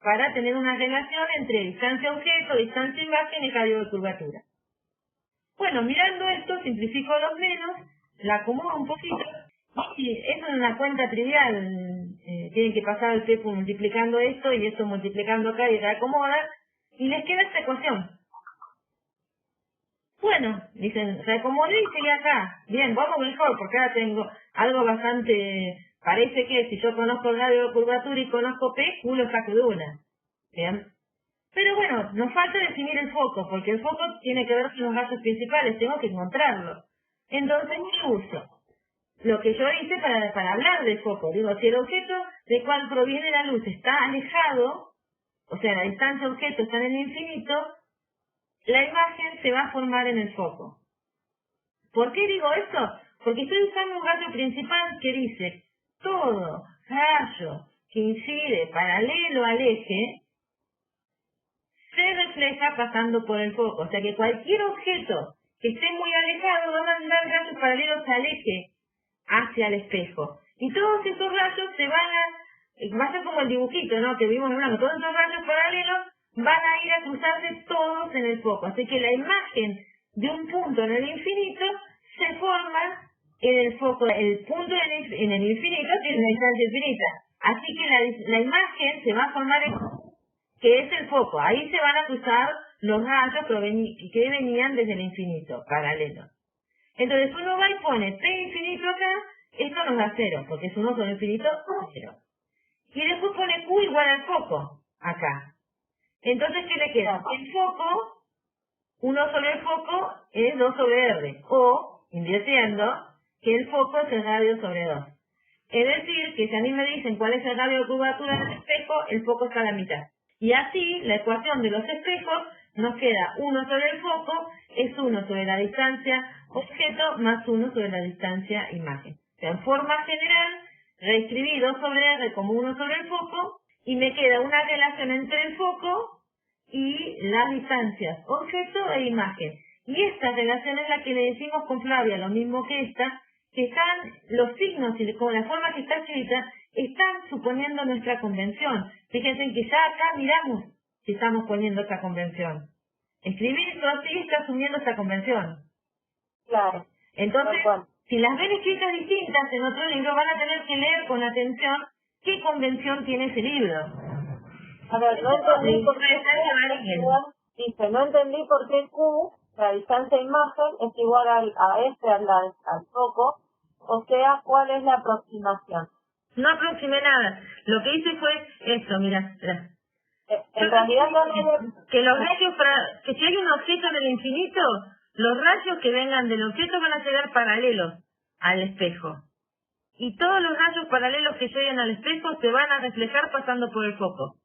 para tener una relación entre distancia objeto, distancia imagen y radio de curvatura. Bueno, mirando esto, simplifico los menos, la acomodo un poquito. Sí, es una cuenta trivial, tienen que pasar el tiempo multiplicando esto y esto multiplicando acá y reacomoda, y les queda esta ecuación. Bueno, dicen, reacomodé y sigue acá. Bien, vamos mejor, porque ahora tengo algo bastante, parece que si yo conozco el radio de curvatura y conozco P, Q lo saco de una. Bien. Pero bueno, nos falta definir el foco, porque el foco tiene que ver con los gases principales, tengo que encontrarlo. Entonces, ¿qué uso? Lo que yo hice para hablar del foco, digo, si el objeto del cual proviene la luz está alejado, o sea, la distancia objeto está en el infinito, la imagen se va a formar en el foco. ¿Por qué digo esto? Porque estoy usando un rayo principal que dice, todo rayo que incide paralelo al eje se refleja pasando por el foco. O sea que cualquier objeto que esté muy alejado va a mandar rayos paralelos al eje hacia el espejo. Y todos esos rayos va a ser como el dibujito, ¿no? Que vimos en blanco. Todos esos rayos paralelos van a ir a cruzarse todos en el foco. Así que la imagen de un punto en el infinito se forma en el foco. El punto en el infinito tiene una distancia infinita. Así que la imagen se va a formar que es el foco. Ahí se van a cruzar los rayos que venían desde el infinito, paralelo. Entonces uno va y pone P infinito acá, esto nos da 0, porque es 1 sobre infinito, 0. Y después pone Q igual al foco, acá. Entonces, ¿qué le queda? El foco, 1 sobre el foco es 2 sobre R, o, invirtiendo, que el foco es el radio sobre 2. Es decir, que si a mí me dicen cuál es el radio de curvatura del espejo, el foco está a la mitad. Y así, la ecuación de los espejos nos queda 1 sobre el foco, es 1 sobre la distancia objeto más 1 sobre la distancia imagen. O sea, en forma general, reescribí 2 sobre R como 1 sobre el foco, y me queda una relación entre el foco y las distancias objeto e imagen. Y esta relación es la que le decimos con Flavia, lo mismo que esta, que están los signos y con la forma que está escrita, están suponiendo nuestra convención. Fíjense que ya acá miramos si estamos poniendo esta convención. Escribir esto así está asumiendo esta convención. Claro. Entonces, si las ven escritas distintas en otro libro, van a tener que leer con atención qué convención tiene ese libro. A ver, no entendí por qué dice, no entendí por qué Q, la distancia imagen, es igual al foco, o sea, ¿cuál es la aproximación? No aproximé nada. Lo que hice fue esto, mira. En realidad no que los rayos, que si hay un objeto en el infinito, los rayos que vengan del objeto van a llegar paralelos al espejo. Y todos los rayos paralelos que lleguen al espejo se van a reflejar pasando por el foco.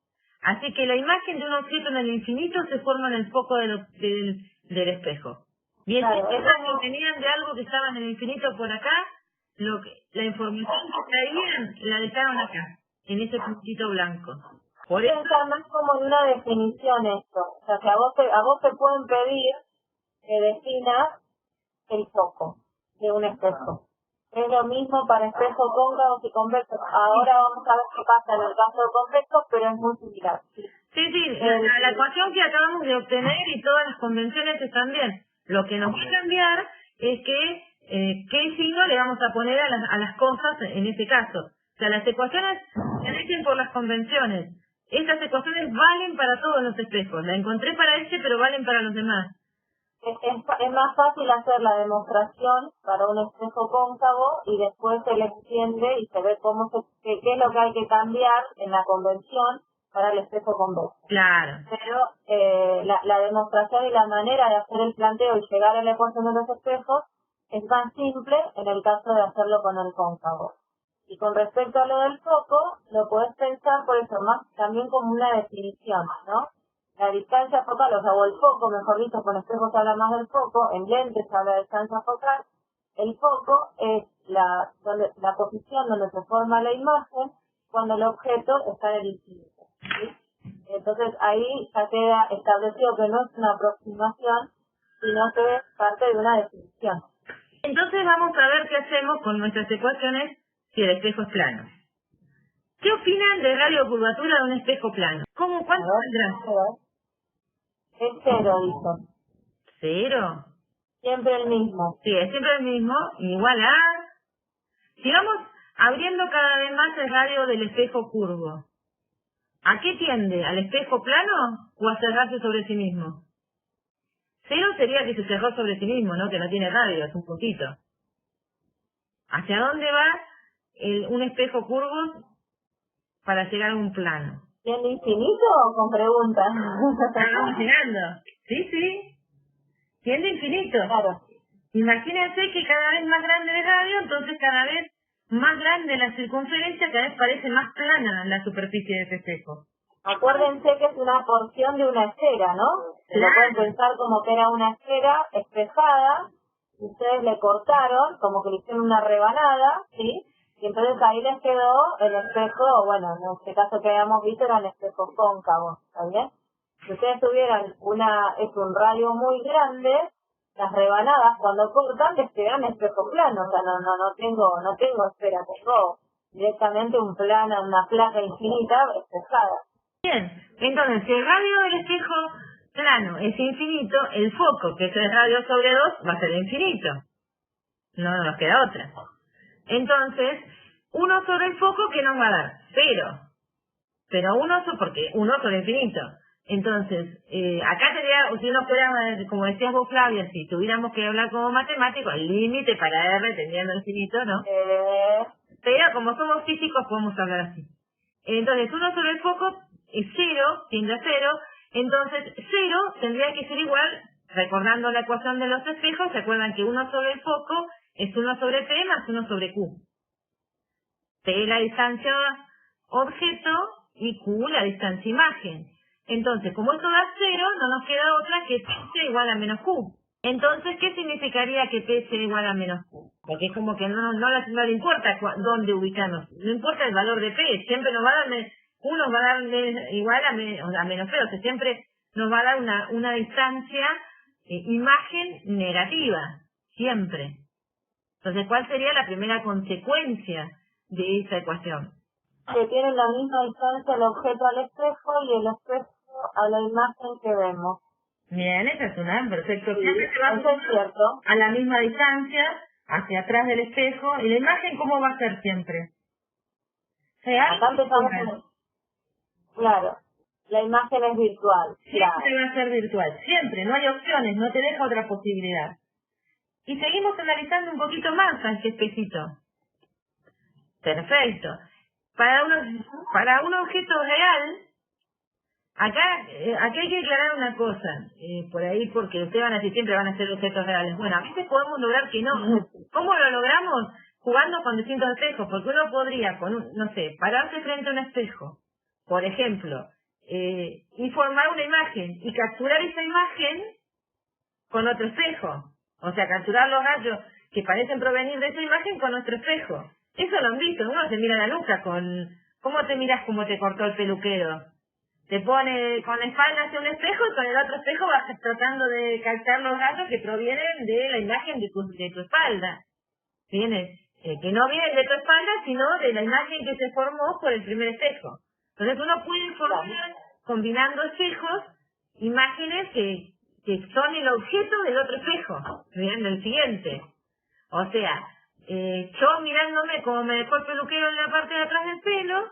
Así que la imagen de un objeto en el infinito se forma en el foco del espejo. Bien, claro, esos que venían de algo que estaba en el infinito por acá, la información que traían la dejaron acá, en ese puntito blanco. Por eso está más como en una definición esto. O sea, que a vos te pueden pedir que definas el foco de un espejo. Es lo mismo para espejos cóncavos y convexos. Ahora vamos a ver qué pasa en el caso de convexos, pero es muy similar. Sí, la ecuación que acabamos de obtener y todas las convenciones están bien. Lo que nos va a cambiar es que qué signo le vamos a poner a las cosas en este caso. O sea, las ecuaciones se rigen por las convenciones. Estas ecuaciones valen para todos los espejos. La encontré para este, pero valen para los demás. Es más fácil hacer la demostración para un espejo cóncavo y después se le entiende y se ve qué es lo que hay que cambiar en la convención para el espejo convexo. Claro. Pero la demostración y la manera de hacer el planteo y llegar a la ecuación de los espejos es más simple en el caso de hacerlo con el cóncavo. Y con respecto a lo del foco, lo podés pensar por eso más también como una definición, ¿no? La distancia focal, o el foco, mejor dicho, con espejos se habla más del foco, en lentes se habla de distancia focal. El foco es la posición donde se forma la imagen cuando el objeto está en el infinito, ¿sí? Entonces ahí ya queda establecido que no es una aproximación, sino que es parte de una definición. Entonces vamos a ver qué hacemos con nuestras ecuaciones si el espejo es plano. ¿Qué opinan de radio-curvatura de un espejo plano? ¿Cuánto saldrá? Es 0, dice. ¿0? Siempre el mismo. Sí, es siempre el mismo, igual a... Si vamos abriendo cada vez más el radio del espejo curvo, ¿a qué tiende? ¿Al espejo plano o a cerrarse sobre sí mismo? 0 sería que se cerró sobre sí mismo, ¿no? Que no tiene radio, es un puntito. ¿Hacia dónde va un espejo curvo para llegar a un plano? ¿Tiene infinito o con preguntas? Estamos llegando. Sí. Tiende infinito. Claro. Imagínense que cada vez más grande el radio, entonces cada vez más grande la circunferencia, cada vez parece más plana la superficie de ese espejo. Acuérdense que es una porción de una esfera, ¿no? Lo pueden pensar como que era una esfera espejada, ustedes le cortaron, como que le hicieron una rebanada, ¿sí? Y entonces ahí les quedó el espejo, bueno, en este caso que habíamos visto eran espejos cóncavos, ¿está bien? Si ustedes tuvieran un radio muy grande, las rebanadas cuando cortan les quedan espejos planos, o sea, no tengo esfera, tengo directamente una placa infinita espejada. Bien, entonces si el radio del espejo plano es infinito, el foco, que es el radio sobre 2, va a ser infinito. No nos queda otra. Entonces, 1 sobre el foco, ¿qué nos va a dar? 0. Pero 1 porque 1 sobre infinito. Entonces, acá tendría, si uno fuera, como decías vos, Flavia, si tuviéramos que hablar como matemático, el límite para R teniendo infinito, ¿no? Pero como somos físicos, podemos hablar así. Entonces, 1 sobre el foco es 0, tiende a 0. Entonces, 0 tendría que ser igual, recordando la ecuación de los espejos, ¿se acuerdan que 1 sobre el foco es 1 sobre P más 1 sobre Q? P la distancia objeto y Q la distancia imagen. Entonces, como esto da 0, no nos queda otra que P sea igual a menos Q. Entonces, ¿qué significaría que P sea igual a menos Q? Porque es como que no le importa dónde ubicarnos, no importa el valor de P, siempre nos va a dar, Q nos va a dar igual a menos P, o sea, siempre nos va a dar una distancia, imagen negativa, siempre. Entonces, ¿cuál sería la primera consecuencia de esa ecuación? Que tienen la misma distancia el objeto al espejo y el espejo a la imagen que vemos. Bien, esa es una, perfecto. Sí, Siempre se va eso es cierto. a la misma distancia, hacia atrás del espejo. ¿Y la imagen cómo va a ser siempre? ¿Real? Acá empezamos. Claro, la imagen es virtual. Siempre Claro. va a ser virtual, siempre, no hay opciones, no te deja otra posibilidad. Y seguimos analizando un poquito más a este espejito. Perfecto. Para un objeto real, acá hay que aclarar una cosa, por ahí, porque ustedes van a decir siempre van a ser objetos reales. Bueno, a veces podemos lograr que no. ¿Cómo lo logramos? Jugando con distintos espejos, porque uno podría, no sé, pararse frente a un espejo, por ejemplo, y formar una imagen, y capturar esa imagen con otro espejo. O sea, capturar los rayos que parecen provenir de esa imagen con otro espejo. Eso lo han visto, uno se mira la nuca con... ¿Cómo te miras cómo te cortó el peluquero? Te pone con la espalda hacia un espejo y con el otro espejo vas tratando de captar los rayos que provienen de la imagen de tu espalda. Viene, que no vienen de tu espalda, sino de la imagen que se formó por el primer espejo. Entonces uno puede formar, combinando espejos, imágenes que son el objeto del otro espejo, mirando el siguiente. O sea, yo mirándome como me dejó el peluquero en la parte de atrás del pelo,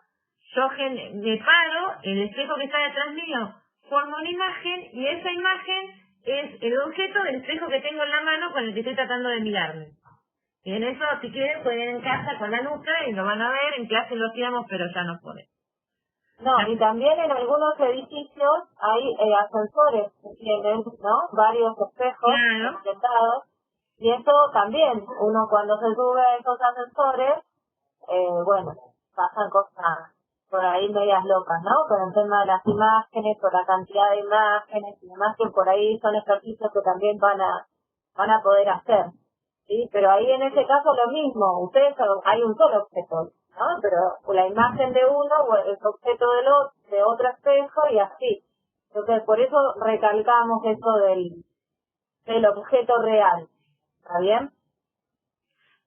yo me paro, el espejo que está detrás mío forma una imagen y esa imagen es el objeto del espejo que tengo en la mano con el que estoy tratando de mirarme. Y en eso, si quieren, pueden ir en casa con la nuca y lo van a ver, en clase lo hacíamos, pero ya no podemos. No, y también en algunos edificios hay ascensores que tienen, ¿no? Varios espejos conectados. Y eso también, uno cuando se sube a esos ascensores, bueno, pasan cosas por ahí medias locas, ¿no? Con el tema de las imágenes, por la cantidad de imágenes y demás, que por ahí son ejercicios que también van a poder hacer. ¿Sí? Pero ahí en ese caso lo mismo, hay un solo objeto, ¿no? Pero la imagen de uno o el objeto de otro espejo y así. Entonces, por eso recalcamos eso del objeto real. ¿Está bien?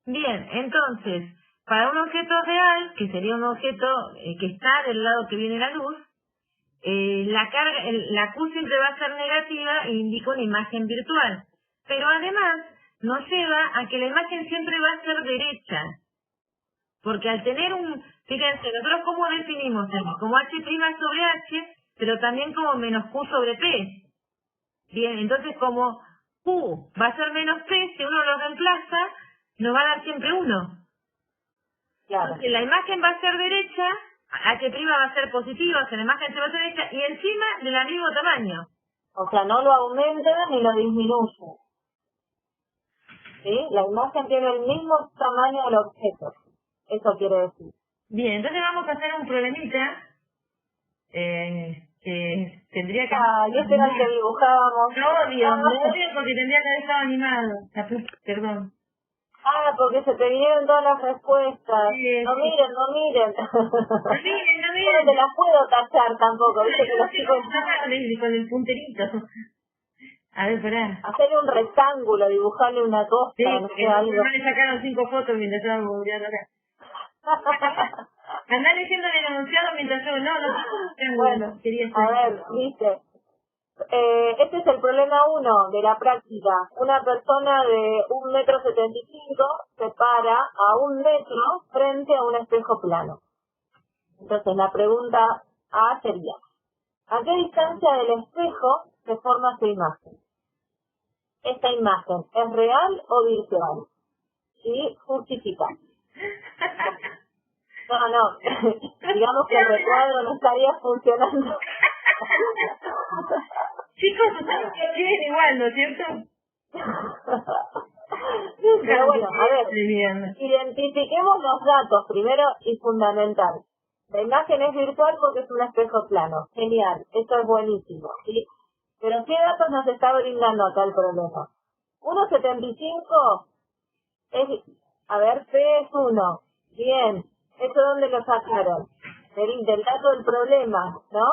Bien, entonces, para un objeto real, que sería un objeto que está del lado que viene la luz, la Q siempre va a ser negativa e indica una imagen virtual. Pero además, nos lleva a que la imagen siempre va a ser derecha. Porque al tener fíjense, nosotros cómo definimos aquí, como H' sobre H, pero también como menos Q sobre P. Bien, entonces como Q va a ser menos P, si uno lo reemplaza, nos va a dar siempre 1. Claro. Entonces la imagen va a ser derecha, H' va a ser positiva, o sea, la imagen se va a ser derecha, y encima del mismo tamaño. O sea, no lo aumenta ni lo disminuye. ¿Sí? La imagen tiene el mismo tamaño del objeto. Eso quiere decir. Bien, entonces vamos a hacer un problemita que tendría que... y este era el que dibujábamos. No odio porque tendría que haber estado animado. Perdón. Porque se te vinieron todas las respuestas. Sí, no miren. No miren. No te las puedo tachar tampoco, ¿viste? Que los chicos... Con el punterito. A ver, pará. Hacerle un rectángulo, dibujarle una cosa, sí, no sé, algo. Me sacaron 5 fotos mientras estaba googleando acá. Andá leyendo el enunciado mientras yo... No. Bueno, a ver, dice... este es el problema 1 de la práctica. Una persona de 1,75 m se para a 1 metro frente a un espejo plano. Entonces la pregunta A sería, ¿a qué distancia del espejo se forma su imagen? ¿Esta imagen es real o virtual? Y justifica. No, digamos que el recuadro no estaría funcionando. Chicos, ustedes escriben igual, ¿no es cierto? Pero bueno, a ver, identifiquemos los datos primero y fundamental. La imagen es virtual porque es un espejo plano. Genial, esto es buenísimo, ¿sí? Pero ¿qué datos nos está brindando acá el problema? 1,75 es, a ver, P es 1. Bien, ¿eso dónde lo sacaron? Del dato del problema, ¿no?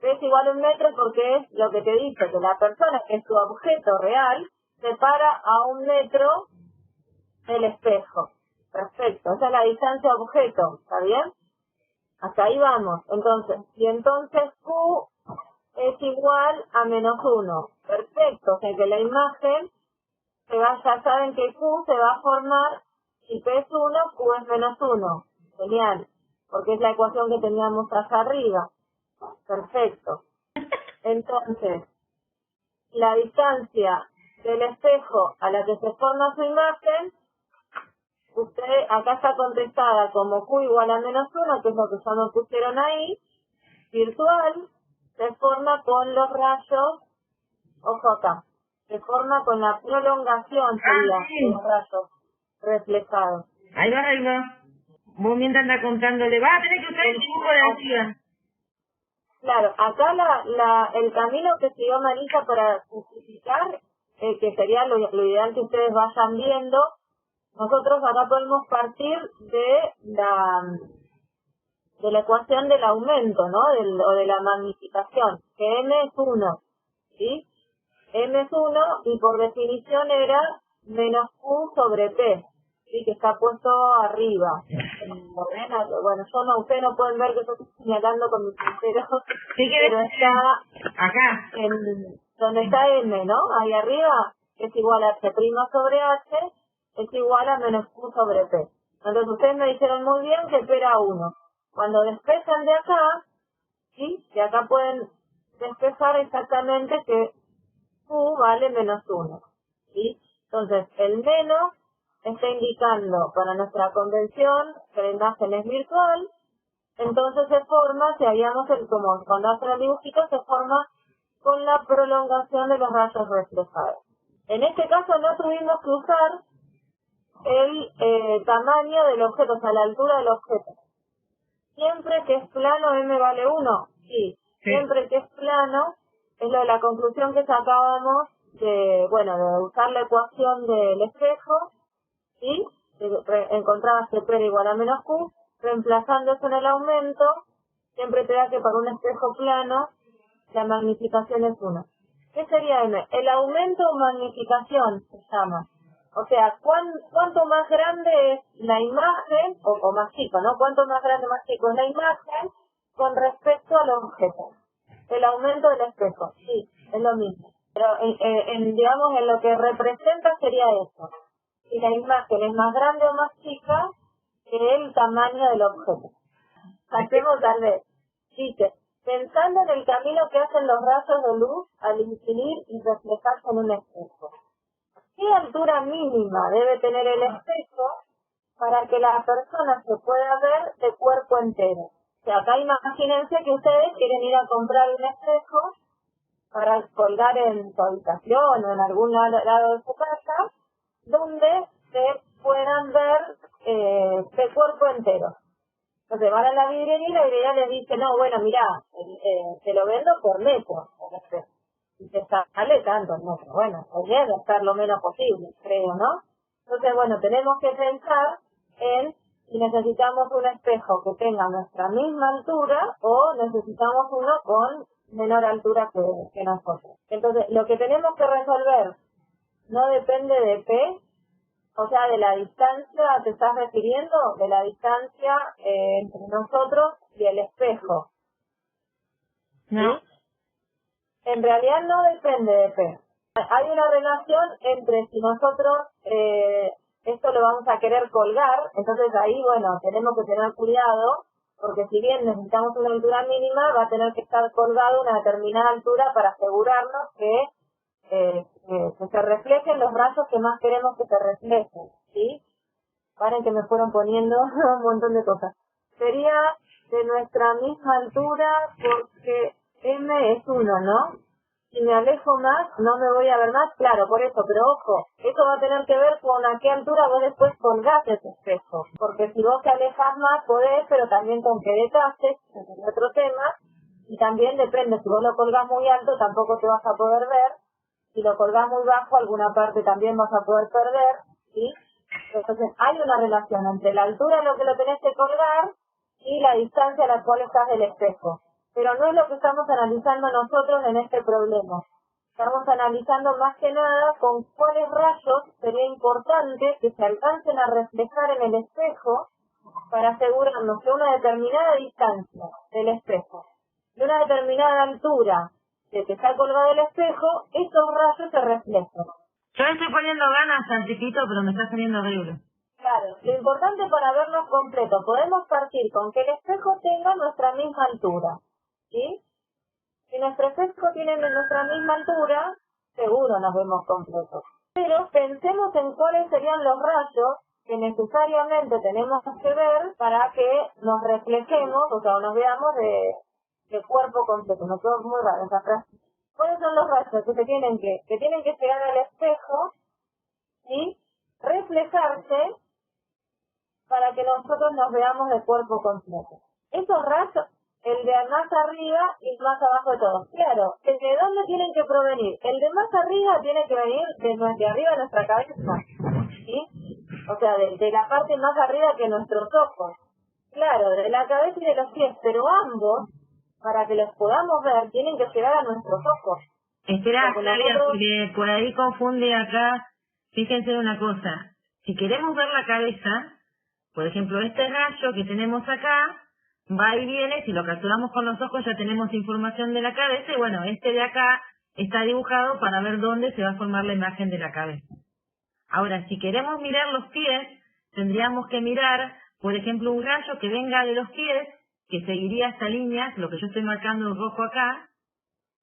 P es igual a 1 metro porque es lo que te dice, que la persona que es su objeto real se para a 1 metro del espejo. Perfecto, esa es la distancia objeto, ¿está bien? Hasta ahí vamos. Entonces, y entonces Q es igual a -1. Perfecto, o sea que la imagen ya saben que Q se va a formar, si P es 1, Q es -1. Genial, porque es la ecuación que teníamos acá arriba. Perfecto. Entonces, la distancia del espejo a la que se forma su imagen, usted acá está contestada como Q igual a -1, que es lo que ya nos pusieron ahí, virtual, se forma con los rayos, ojo acá, se forma con la prolongación de los rayos reflejados. Ahí va, ahí va. Vos mientras anda contándole, va a tener que usar el dibujo de arriba. Claro, acá el camino que siguió Marisa para justificar, que sería lo ideal que ustedes vayan viendo, nosotros acá podemos partir de la ecuación del aumento, ¿no? O de la magnificación, que M es 1, ¿sí? M es 1 y por definición era menos Q sobre P, ¿sí? Que está puesto arriba. Bueno, yo no, ustedes no pueden ver que yo estoy señalando con mi puntero, pero está acá, donde está M, ¿no? Ahí arriba es igual a H' sobre H, es igual a menos Q sobre P. Entonces ustedes me dijeron muy bien que P era 1. Cuando despejan de acá, ¿sí? De acá pueden despejar exactamente que Q vale -1, ¿sí? Entonces, el menos está indicando para nuestra convención que la imagen es virtual, entonces se forma, si habíamos como cuando hacen el dibujito, se forma con la prolongación de los rayos reflejados. En este caso no tuvimos que usar el tamaño del objeto, o sea, la altura del objeto. Siempre que es plano, M vale 1. Sí. Siempre que es plano, es lo de la conclusión que sacábamos de usar la ecuación del espejo, ¿sí? Encontrabas que P era igual a menos Q, reemplazando eso en el aumento, siempre te da que para un espejo plano, la magnificación es 1. ¿Qué sería M? El aumento o magnificación se llama. O sea, cuánto más grande es la imagen, o más chico, ¿no? Cuánto más grande o más chico es la imagen con respecto al objeto. El aumento del espejo, sí, es lo mismo. Pero, digamos, en lo que representa sería eso. Si la imagen es más grande o más chica que el tamaño del objeto. Hacemos tal vez, dice, pensando en el camino que hacen los rayos de luz al incidir y reflejarse en un espejo. ¿Qué altura mínima debe tener el espejo para que la persona se pueda ver de cuerpo entero? O sea, acá imagínense que ustedes quieren ir a comprar un espejo para colgar en su habitación o en algún lado de su casa, donde se puedan ver de cuerpo entero. Entonces van a la vidriería y la vidriería les dice, no, bueno, mira, te lo vendo por metro. Y te sale tanto, no, pero bueno, voy a gastar lo menos posible, creo, ¿no? Entonces, bueno, tenemos que pensar en si necesitamos un espejo que tenga nuestra misma altura o necesitamos uno con menor altura que nosotros. Entonces, lo que tenemos que resolver no depende de P, o sea, de la distancia, ¿te estás refiriendo? De la distancia entre nosotros y el espejo. No. ¿Sí? En realidad no depende de P. Hay una relación entre si nosotros esto lo vamos a querer colgar, entonces ahí, bueno, tenemos que tener cuidado, porque si bien necesitamos una altura mínima, va a tener que estar colgado a una determinada altura para asegurarnos que se reflejen los rayos que más queremos que se reflejen, ¿sí? Paren que me fueron poniendo un montón de cosas. Sería de nuestra misma altura porque M es 1, ¿no? Si me alejo más, no me voy a ver más, claro, por eso, pero ojo, eso va a tener que ver con a qué altura vos después colgás ese espejo, porque si vos te alejas más podés, pero también con qué detalle, ese es otro tema, y también depende, si vos lo colgás muy alto tampoco te vas a poder ver, si lo colgás muy bajo alguna parte también vas a poder perder, ¿sí? Entonces hay una relación entre la altura en lo que lo tenés que colgar y la distancia a la cual estás del espejo. Pero no es lo que estamos analizando nosotros en este problema. Estamos analizando más que nada con cuáles rayos sería importante que se alcancen a reflejar en el espejo para asegurarnos que una determinada distancia del espejo, de una determinada altura de que está colgado el espejo, esos rayos se reflejan. Yo estoy poniendo ganas al chiquito, pero me está saliendo horrible. Claro, lo importante para vernos completo, podemos partir con que el espejo tenga nuestra misma altura, ¿sí? Si nuestro espejo tiene nuestra misma altura, seguro nos vemos completos. Pero pensemos en cuáles serían los rayos que necesariamente tenemos que ver para que nos reflejemos, o sea, nos veamos de cuerpo completo. Me quedó muy raro esa frase. ¿Cuáles son los rayos que tienen que llegar al espejo y reflejarse para que nosotros nos veamos de cuerpo completo? Esos rayos, el de más arriba y el más abajo de todos. Claro, ¿de dónde tienen que provenir? El de más arriba tiene que venir de arriba de nuestra cabeza, ¿sí? O sea, de la parte más arriba que nuestros ojos. Claro, de la cabeza y de los pies, pero ambos, para que los podamos ver, tienen que llegar a nuestros ojos. Espera, Flavia, porque por ahí confunde acá. Fíjense en una cosa. Si queremos ver la cabeza, por ejemplo, este rayo que tenemos acá, va y viene, si lo capturamos con los ojos ya tenemos información de la cabeza, y bueno, este de acá está dibujado para ver dónde se va a formar la imagen de la cabeza. Ahora, si queremos mirar los pies, tendríamos que mirar, por ejemplo, un rayo que venga de los pies, que seguiría esta línea, lo que yo estoy marcando en rojo acá,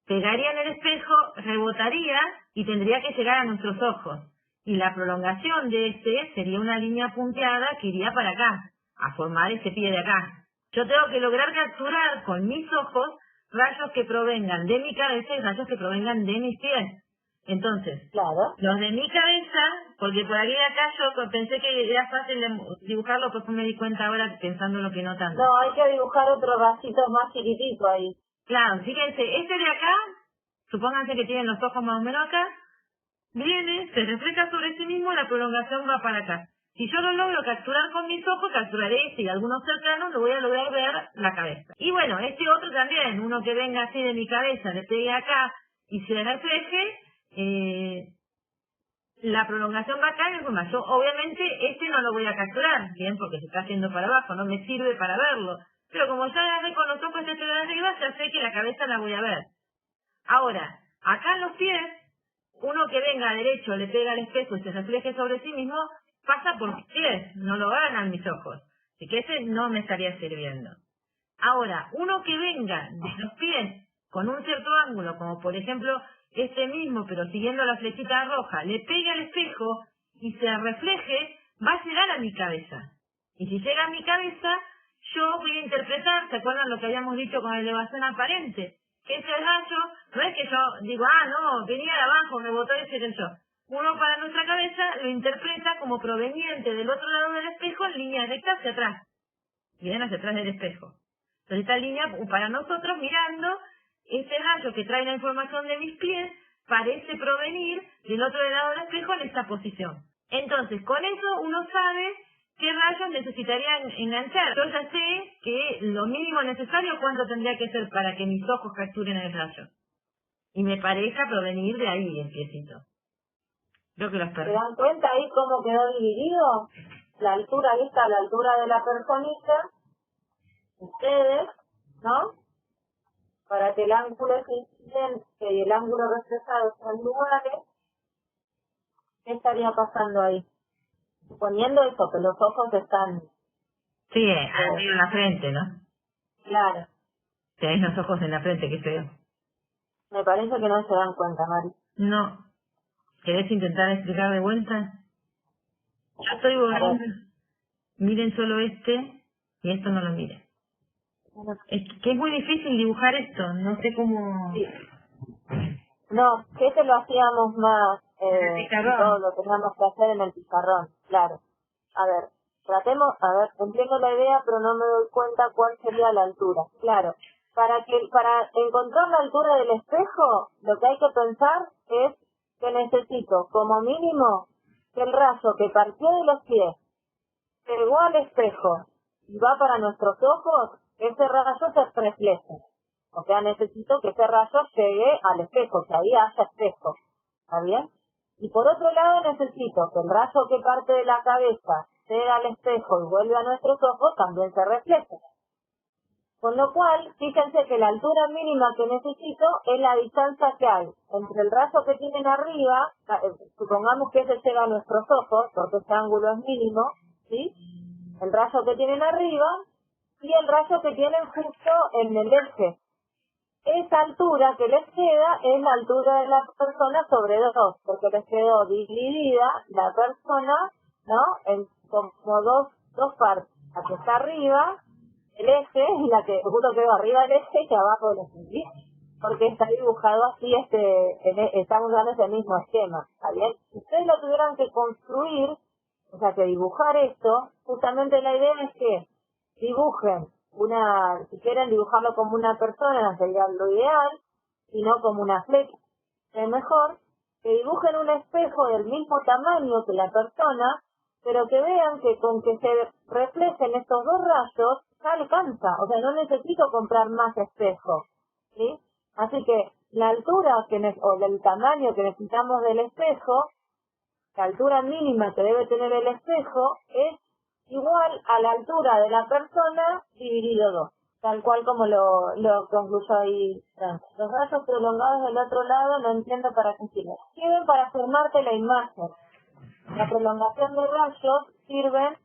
pegaría en el espejo, rebotaría y tendría que llegar a nuestros ojos. Y la prolongación de este sería una línea punteada que iría para acá, a formar este pie de acá. Yo tengo que lograr capturar con mis ojos rayos que provengan de mi cabeza y rayos que provengan de mis pies. Entonces, claro, los de mi cabeza, porque por aquí de acá yo pensé que era fácil de dibujarlo, pues me di cuenta ahora pensando lo que no tanto. No, hay que dibujar otro rayito más chiquitito ahí. Claro, fíjense, este de acá, supónganse que tienen los ojos más o menos acá, viene, se refleja sobre sí mismo, la prolongación va para acá. Si yo lo logro capturar con mis ojos, capturaré este y algunos cercanos, lo voy a lograr ver la cabeza. Y bueno, este otro también, uno que venga así de mi cabeza, le pegue acá y se refleje, la prolongación va acá y el forma. Yo obviamente este no lo voy a capturar, bien, porque se está haciendo para abajo, no me sirve para verlo. Pero como ya agarré con los ojos este de arriba, ya sé que la cabeza la voy a ver. Ahora, acá en los pies, uno que venga derecho, le pega al espejo y se refleje sobre sí mismo, pasa por mis pies, no lo ganan mis ojos. Así que ese no me estaría sirviendo. Ahora, uno que venga de los pies con un cierto ángulo, como por ejemplo este mismo, pero siguiendo la flechita roja, le pega al espejo y se refleje, va a llegar a mi cabeza. Y si llega a mi cabeza, yo voy a interpretar, ¿se acuerdan lo que habíamos dicho con elevación aparente? Que ese rayo, no es que yo digo, no, venía de abajo, me botó ese que yo. Uno para nuestra cabeza lo interpreta como proveniente del otro lado del espejo en línea recta hacia atrás. Bien, hacia atrás del espejo. Entonces esta línea, para nosotros mirando, ese rayo que trae la información de mis pies parece provenir del otro lado del espejo en esta posición. Entonces, con eso uno sabe qué rayos necesitarían enganchar. Yo ya sé que lo mínimo necesario, cuánto tendría que ser para que mis ojos capturen el rayo. Y me parezca provenir de ahí el piecito. Creo que los ¿Se dan cuenta ahí cómo quedó dividido? La altura, ahí está la altura de la personita, ustedes, ¿no? Para que el ángulo incidente y el ángulo reflejado sean lugares, ¿qué estaría pasando ahí? Suponiendo eso, que los ojos están... Sí, arriba en la frente, ¿no? Claro. Tenéis los ojos en la frente, qué feo. Me parece que no se dan cuenta, Mari. No. ¿Querés intentar explicar de vuelta? Yo estoy borrando. Miren solo este y esto no lo miren. Es que es muy difícil dibujar esto, no sé cómo... Sí. No, que ese lo hacíamos más, pizarrón. todo lo teníamos que hacer en el pizarrón, claro. A ver, entiendo la idea, pero no me doy cuenta cuál sería la altura. Claro, para encontrar la altura del espejo, lo que hay que pensar es que necesito, como mínimo, que el rayo que partió de los pies pegó al espejo y va para nuestros ojos, ese rayo se refleje. O sea, necesito que ese rayo llegue al espejo, que ahí haya espejo. ¿Está bien? Y por otro lado necesito que el rayo que parte de la cabeza llega al espejo y vuelve a nuestros ojos también se refleje. Con lo cual, fíjense que la altura mínima que necesito es la distancia que hay entre el rayo que tienen arriba, supongamos que ese llega a nuestros ojos, porque ese ángulo es mínimo, ¿sí? El rayo que tienen arriba y el rayo que tienen justo en el eje. Esa altura que les queda es la altura de la persona sobre dos, porque les quedó dividida la persona, ¿no? En como dos partes. La que está arriba, el eje, y la que justo quedó arriba del eje y abajo del eje, ¿sí? Porque está dibujado así, estamos dando ese mismo esquema, ¿está bien? Si ustedes lo tuvieran que construir, o sea, que dibujar esto, justamente la idea es que dibujen si quieren dibujarlo como una persona, sería lo ideal, y no como una flecha. Es mejor que dibujen un espejo del mismo tamaño que la persona, pero que vean que con que se reflejen estos dos rayos, ya alcanza. O sea, no necesito comprar más espejos, ¿sí? Así que la altura o el tamaño que necesitamos del espejo, la altura mínima que debe tener el espejo, es igual a la altura de la persona dividido 2, tal cual como lo concluyó ahí Frank. Los rayos prolongados del otro lado no entiendo para qué sirven. Sirven para formarte la imagen. La prolongación de rayos sirven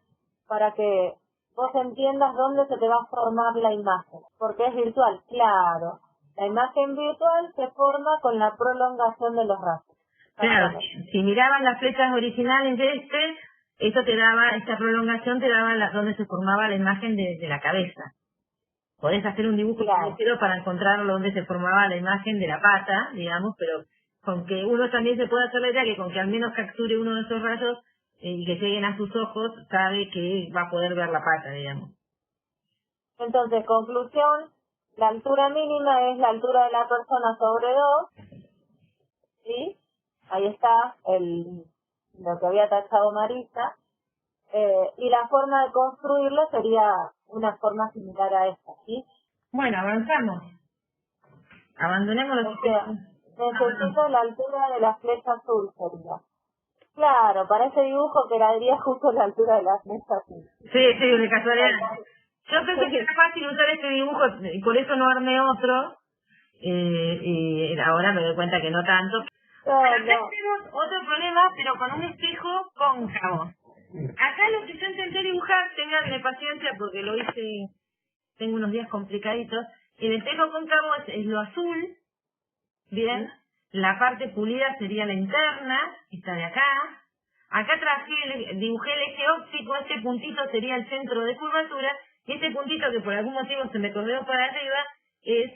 para que vos entiendas dónde se te va a formar la imagen, porque es virtual, claro. La imagen virtual se forma con la prolongación de los rayos. Claro, si miraban las flechas originales de eso te daba, esta prolongación te daba donde se formaba la imagen de la cabeza. Podés hacer un dibujo parecido para encontrar donde se formaba la imagen de la pata, digamos, pero con que uno también se pueda hacer la idea que con que al menos capture uno de esos rayos y que lleguen a sus ojos, sabe que va a poder ver la pata, digamos. Entonces, conclusión, la altura mínima es la altura de la persona sobre 2, ¿sí? Ahí está lo que había tachado Marisa, y la forma de construirlo sería una forma similar a esta, ¿sí? Bueno, avanzamos. Abandonemos los... Necesito la altura de la flecha azul, sería. Claro, para ese dibujo quedaría justo la altura de la flecha azul. Sí, de casualidad. Yo pensé que era fácil usar este dibujo y por eso no armé otro. Y ahora me doy cuenta que no tanto. Acá tenemos otro problema, pero con un espejo cóncavo. Acá lo que yo intenté dibujar, tenganme paciencia porque lo hice, tengo unos días complicaditos. El espejo cóncavo es lo azul, bien, la parte pulida sería la interna, esta de acá. Acá dibujé el eje óptico, este puntito sería el centro de curvatura, y este puntito que por algún motivo se me corrió para arriba es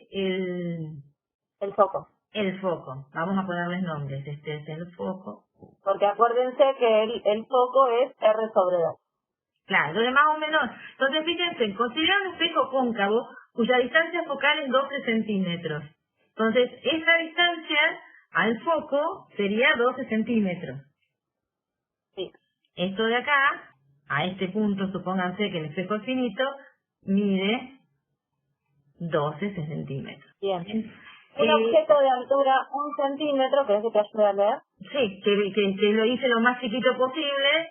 el foco. El foco. Vamos a ponerles nombres. Este es el foco. Porque acuérdense que el foco es R sobre 2. Claro, entonces más o menos. Entonces fíjense, considera un espejo cóncavo cuya distancia focal es 12 centímetros. Entonces, esa distancia al foco sería 12 centímetros. Sí. Esto de acá, a este punto, supónganse que el espejo es finito, mide 12 centímetros. Bien. Un objeto de altura 1 centímetro, ¿querés que te ayude a leer? Sí, que lo hice lo más chiquito posible.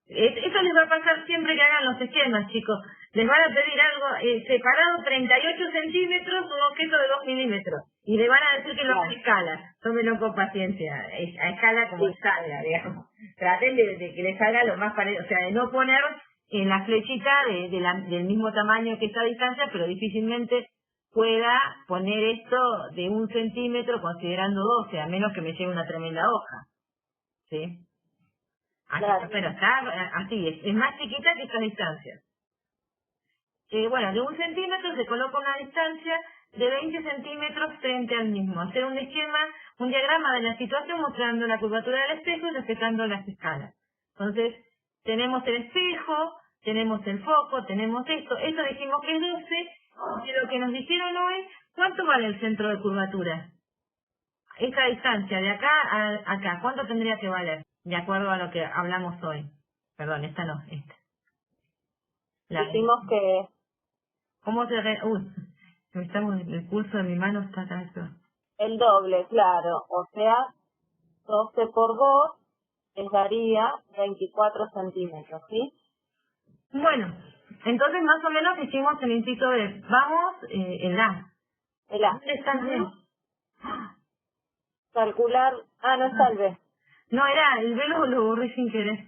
Eso les va a pasar siempre que hagan los esquemas, chicos. Les van a pedir algo separado 38 centímetros, un objeto de 2 milímetros. Y le van a decir que lo hagan a escala. Tómenlo con paciencia, a escala como salga, digamos. Traten de que les salga lo más parecido, o sea, de no poner en la flechita del mismo tamaño que esta distancia, pero difícilmente pueda poner esto de 1 centímetro considerando 12, a menos que me lleve una tremenda hoja. ¿Sí? Claro. Pero está así, es más chiquita que esta distancia. Bueno, de 1 centímetro se coloca una distancia de 20 centímetros frente al mismo. Hacer un esquema, un diagrama de la situación mostrando la curvatura del espejo y respetando las escalas. Entonces, tenemos el espejo, tenemos el foco, tenemos esto dijimos que es 12, y lo que nos dijeron hoy, ¿cuánto vale el centro de curvatura? Esta distancia de acá a acá, ¿cuánto tendría que valer? De acuerdo a lo que hablamos hoy. Perdón, esta no, esta. Decimos que... ¿Cómo se el pulso de mi mano está acá eso. El doble, claro. O sea, 12 por 2 les daría 24 centímetros, ¿sí? Bueno, entonces más o menos hicimos el inciso B. Vamos, el A. El A. ¿Dónde está el B? Calcular... no está el B. No, era el B lo borré sin querer.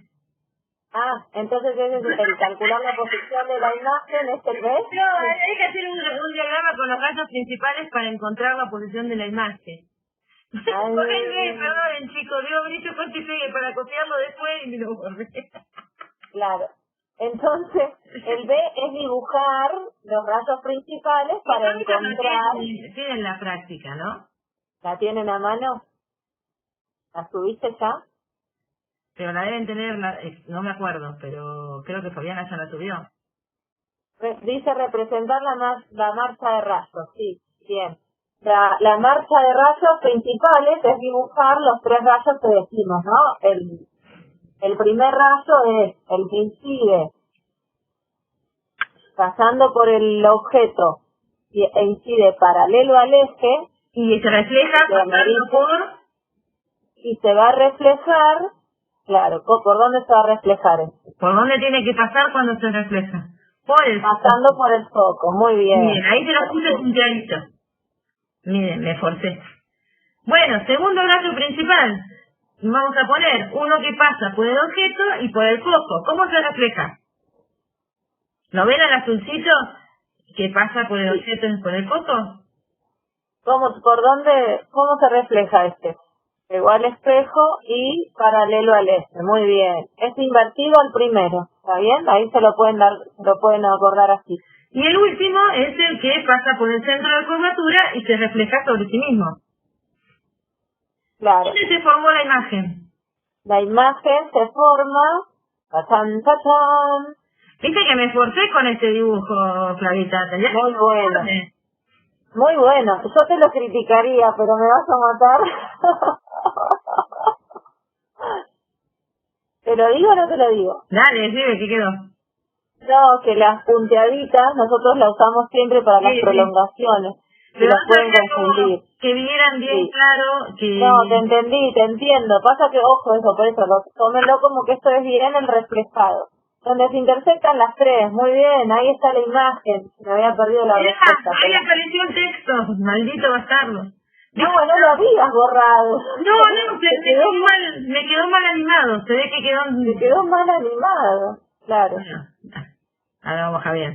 Entonces ese es el calcular la posición de la imagen, ¿es el B? No, hay que hacer un diagrama con los rayos principales para encontrar la posición de la imagen. Perdón, chicos, digo brillo corte y pegue para copiarlo después y me lo borré. Claro. Entonces, el B es dibujar los rayos principales para encontrar... Tienen la práctica, ¿no? ¿La tienen a mano? ¿La subiste ya? Pero la deben tener, no me acuerdo, pero creo que Fabiana ya la subió. Dice representar la marcha de rayos, sí, bien. La marcha de rayos principales es dibujar los 3 rayos que decimos, ¿no? El primer rayo es el que incide pasando por el objeto e incide paralelo al eje y se refleja y se va a reflejar, claro, ¿por dónde se va a reflejar? ¿Por dónde tiene que pasar cuando se refleja? Pasando por el foco, muy bien. Bien, ahí se lo puse punteadito. Miren, me esforcé. Bueno, segundo rayo principal. Vamos a poner uno que pasa por el objeto y por el foco. ¿Cómo se refleja? ¿Lo ven al azulcito que pasa por el objeto y por el foco? ¿Cómo se refleja este? Igual espejo y paralelo al eje. Muy bien. Es invertido al primero. ¿Está bien? Ahí se lo pueden acordar así. Y el último es el que pasa por el centro de curvatura y se refleja sobre sí mismo. Claro. ¿Dónde se formó la imagen? La imagen se forma... ¡Tachán, tachán! Viste que me esforcé con este dibujo, Flavita. Muy bueno. Muy bueno. Yo te lo criticaría, pero me vas a matar. ¿Te lo digo o no te lo digo? Dale, dime, ¿qué quedó? No, que las punteaditas nosotros las usamos siempre para las prolongaciones. Pero las pueden confundir. Que vieran bien claro que... No, te entendí, te entiendo. Pasa que, ojo, eso, por eso, tómenlo como que esto es bien el reflejado. Donde se intersectan las 3, muy bien, ahí está la imagen. Me había perdido la respuesta. Ahí apareció el texto, maldito bastardo. No, no lo habías borrado. No, me quedó mal animado. Se ve que quedó mal animado, claro. Bueno, ahora vamos a ver.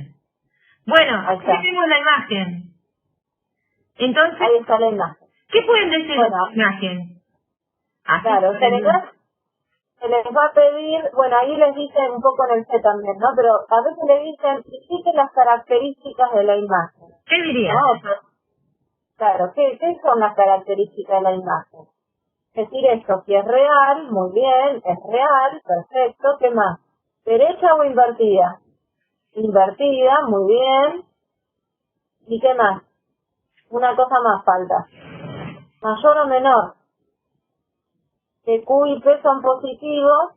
Bueno, aquí tenemos la imagen. Entonces, ahí está la imagen. ¿Qué pueden decir de la imagen? Claro, se les va a pedir, bueno, ahí les dicen un poco en el C también, ¿no? Pero a veces le dicen, indiquen las características de la imagen. ¿Qué dirían? Claro, ¿qué son las características de la imagen? Es decir, esto, si es real, muy bien, es real, perfecto, ¿qué más? ¿Derecha o invertida? Invertida, muy bien. ¿Y qué más? Una cosa más falta. ¿Mayor o menor? Que Q y P son positivos.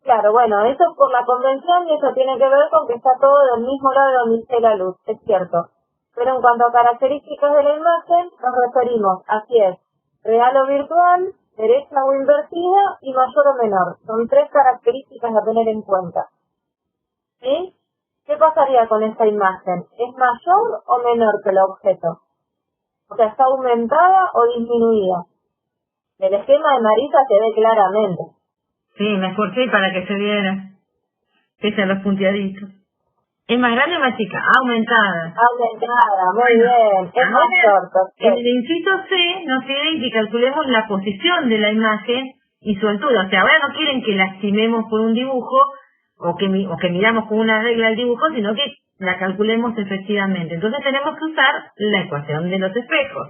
Claro, bueno, eso por la convención y eso tiene que ver con que está todo del mismo lado de donde esté la luz, es cierto. Pero en cuanto a características de la imagen, nos referimos, así es, real o virtual, derecha o invertida y mayor o menor. Son 3 características a tener en cuenta. ¿Sí? ¿Qué pasaría con esta imagen? ¿Es mayor o menor que el objeto? O sea, ¿está aumentada o disminuida? El esquema de Marisa se ve claramente. Sí, me esforcé para que se viera. Pese a los punteaditos. ¿Es más grande o más chica? Aumentada. Aumentada, muy bien. Es más corto. En el inciso C nos piden que calculemos la posición de la imagen y su altura. O sea, ahora no quieren que la estimemos por un dibujo o que miramos con una regla el dibujo, sino que la calculemos efectivamente. Entonces tenemos que usar la ecuación de los espejos.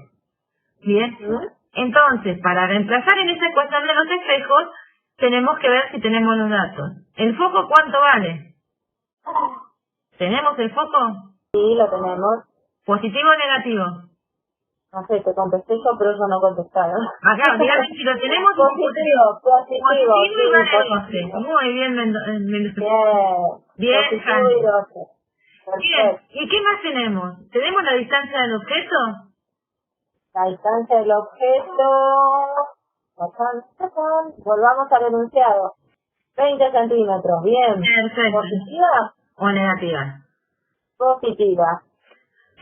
Bien. Entonces, para reemplazar en esa ecuación de los espejos, tenemos que ver si tenemos los datos. ¿El foco cuánto vale? ¿Tenemos el foco? Sí, lo tenemos. ¿Positivo o negativo? No sé, te contesté yo, pero ellos no contestaron. Acá, dígame si lo tenemos. Positivo, Positivo sí, y vale positivo. 12. Muy bien, Bien, positivo y 12. Bien, ¿y qué más tenemos? ¿Tenemos la distancia del objeto? La distancia del objeto... Volvamos al enunciado. 20 centímetros, bien. Perfecto. ¿Positiva? ¿O negativa? Positiva.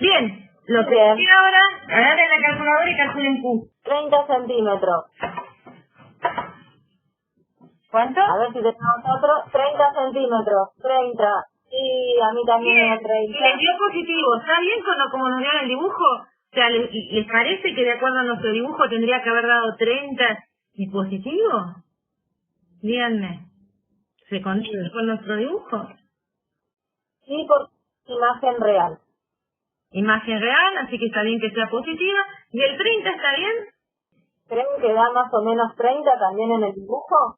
Bien, lo que Bien. quiero ahora, agarren la calculadora y calculen Q. 30 centímetros. ¿Cuánto? A ver si tenemos otro. 30 centímetros. 30. Sí, a mí también me da Bien, 30. y les dio positivo. ¿Está bien como nos dio en el dibujo? O sea, ¿les parece que de acuerdo a nuestro dibujo tendría que haber dado 30 y positivo? Díganme. ¿Se condice con nuestro dibujo? Sí, por imagen real. Imagen real, así que está bien que sea positiva. ¿Y el 30 está bien? ¿Creen que da más o menos 30 también en el dibujo?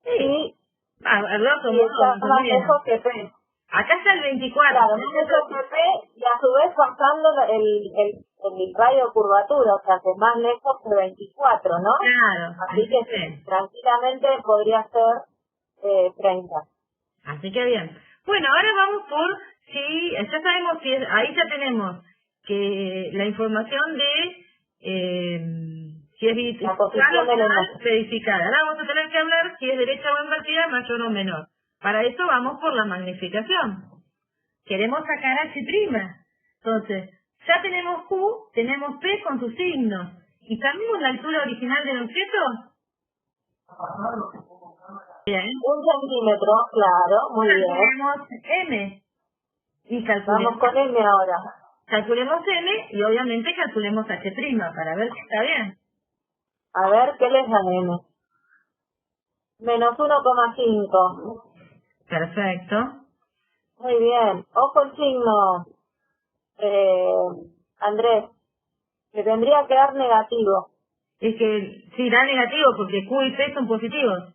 Sí. A grosso Y modo, está más o más menos. lejos que P. Acá está el 24. Claro, más lejos que P y a su vez pasando el radio de curvatura, o sea, que más lejos que 24, ¿no? Claro. Así que sí, tranquilamente podría ser 30. Así que bien. Bueno, ahora vamos por si, ya sabemos si es, ahí ya tenemos que la información de si es La posición de la imagen. verificada. Ahora vamos a tener que hablar si es derecha o invertida, mayor o menor. Para eso vamos por la magnificación. Queremos sacar H'. Entonces, ya tenemos Q, tenemos P con sus signos. ¿Y sabemos la altura original del objeto? Bien. 1 centímetro, claro, muy bien. Calculemos M. Y calculemos, Vamos con M ahora. calculemos M y obviamente calculemos H' para ver si está bien. A ver, ¿qué les da M? Menos 1,5. Perfecto. Muy bien. Ojo el signo, Andrés, que tendría que dar negativo. Es que sí, da negativo porque Q y P son positivos.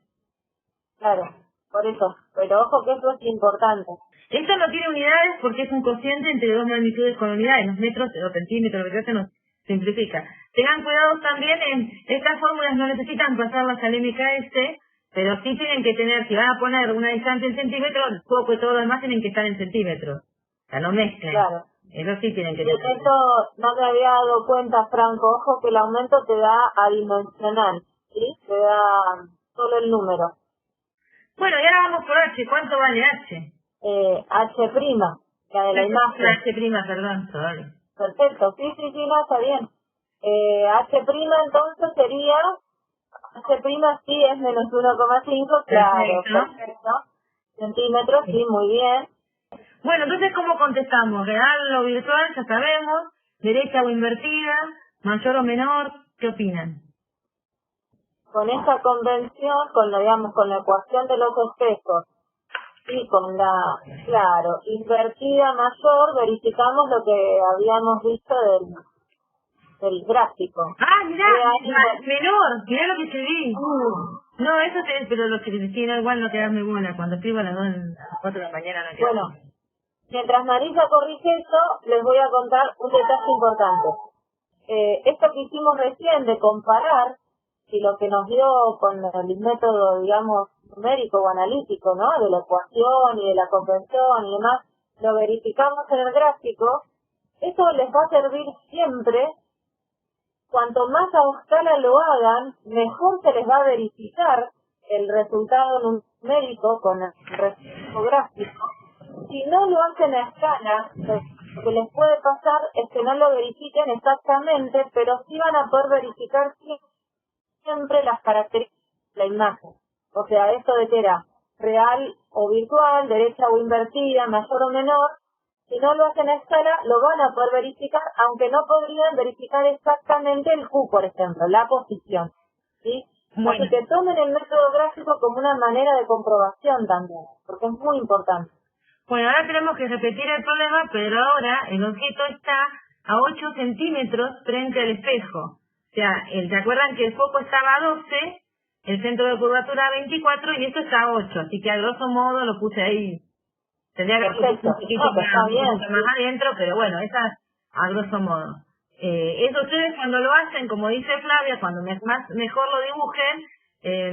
Claro, por eso. Pero ojo que eso es importante. Esto no tiene unidades porque es un cociente entre dos magnitudes con unidades. Los metros o centímetros, lo que se nos simplifica. Tengan cuidado también en estas fórmulas, no necesitan pasarlas al MKS, pero sí tienen que tener, si van a poner una distancia en centímetros, poco y todo lo demás tienen que estar en centímetros. O sea, no mezclen. Claro. Eso sí tienen que Y tener. eso no me había dado cuenta, Franco. Ojo que el aumento te da adimensional, ¿sí? Te da solo el número. Bueno, y ahora vamos por H. ¿Cuánto vale H? H', la de la imagen. H', perdón, sorry. Perfecto, sí, no, está bien. H' entonces sería, H' sí es menos 1,5, claro, perfecto. Centímetros, sí, muy bien. Bueno, entonces, ¿cómo contestamos? ¿Real o virtual? Ya sabemos. ¿Derecha o invertida? ¿Mayor o menor? ¿Qué opinan? Con esta convención, digamos, con la ecuación de los espejos, y con la, claro, invertida mayor, verificamos lo que habíamos visto del gráfico. Ah, mirá, menor, mirá lo que escribí. No, eso pero lo que tiene igual no quedarme buena. Cuando escribo a las 4 de la mañana no queda. Bueno, mientras Marisa corrige eso, les voy a contar un detalle importante. Esto que hicimos recién de comparar si lo que nos dio con el método, digamos, numérico o analítico, ¿no? De la ecuación y de la convención y demás, lo verificamos en el gráfico, eso les va a servir siempre. Cuanto más a escala lo hagan, mejor se les va a verificar el resultado numérico con el resultado gráfico. Si no lo hacen a escala, lo que les puede pasar es que no lo verifiquen exactamente, pero sí van a poder verificar siempre las características de la imagen. O sea, esto de que era real o virtual, derecha o invertida, mayor o menor, si no lo hacen a escala, lo van a poder verificar, aunque no podrían verificar exactamente el Q, por ejemplo, la posición. ¿Sí? Bueno. Así que tomen el método gráfico como una manera de comprobación también, porque es muy importante. Bueno, ahora tenemos que repetir el problema, pero ahora el objeto está a 8 centímetros frente al espejo. O sea, ¿se acuerdan que el foco estaba a 12, el centro de curvatura a 24 y esto está a 8? Así que a grosso modo lo puse ahí. Tendría que haber puesto un poquito más adentro, pero bueno, esa a grosso modo. Eso ustedes cuando lo hacen, como dice Flavia, cuando mejor lo dibujen,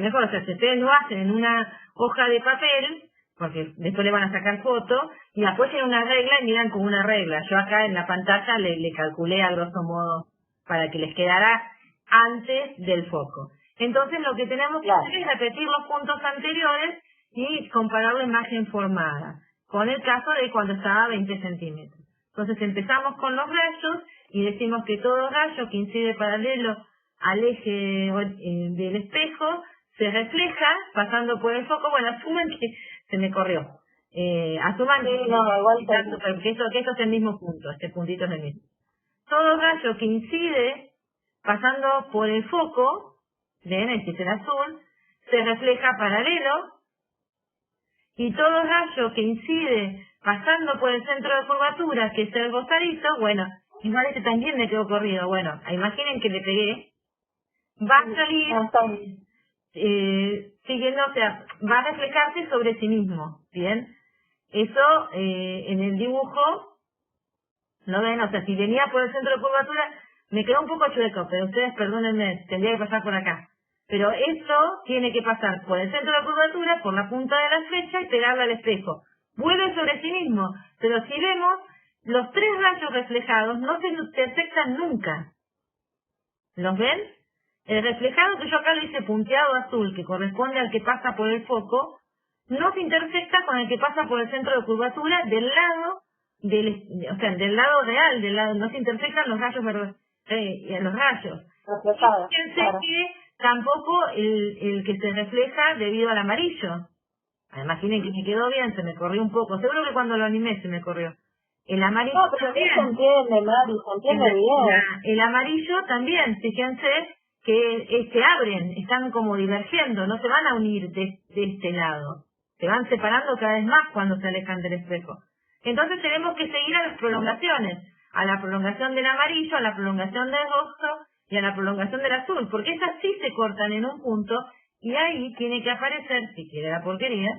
mejor, o sea, si ustedes lo hacen en una hoja de papel, porque después le van a sacar foto, y apoyen una regla y miran con una regla. Yo acá en la pantalla le calculé a grosso modo para que les quedara antes del foco. Entonces lo que tenemos que hacer es repetir los puntos anteriores y comparar la imagen formada, con el caso de cuando estaba a 20 centímetros. Entonces empezamos con los rayos y decimos que todo rayo que incide paralelo al eje del espejo se refleja pasando por el foco. Bueno, asuman que se me corrió. Asuman que esto es el mismo punto, este puntito es el mismo. Todo rayo que incide pasando por el foco, ven, este es el azul, se refleja paralelo, y todo rayo que incide pasando por el centro de curvatura, que es el rosadito, bueno, igual este también me quedó corrido, bueno, imaginen que le pegué, va a salir siguiendo, o sea, va a reflejarse sobre sí mismo, ¿bien? Eso en el dibujo, ¿no ven? O sea, si venía por el centro de curvatura, me quedó un poco chueco, pero ustedes perdónenme, tendría que pasar por acá. Pero esto tiene que pasar por el centro de curvatura, por la punta de la flecha y pegarla al espejo. Vuelve sobre sí mismo, pero si vemos, los tres rayos reflejados no se intersectan nunca. ¿Los ven? El reflejado que yo acá le hice punteado azul, que corresponde al que pasa por el foco, no se intersecta con el que pasa por el centro de curvatura del lado del lado real, no se intersectan los rayos los rayos. Fíjense que tampoco el que se refleja debido al amarillo. Imaginen que me quedó bien, se me corrió un poco. Seguro que cuando lo animé se me corrió. El amarillo pero también. Se entiende, Mari, se entiende bien. El amarillo también, fíjense que se abren, están como divergiendo, no se van a unir de este lado. Se van separando cada vez más cuando se alejan del espejo. Entonces tenemos que seguir a las prolongaciones, a la prolongación del amarillo, a la prolongación del rojo y a la prolongación del azul, porque esas sí se cortan en un punto y ahí tiene que aparecer, si quiere la porquería.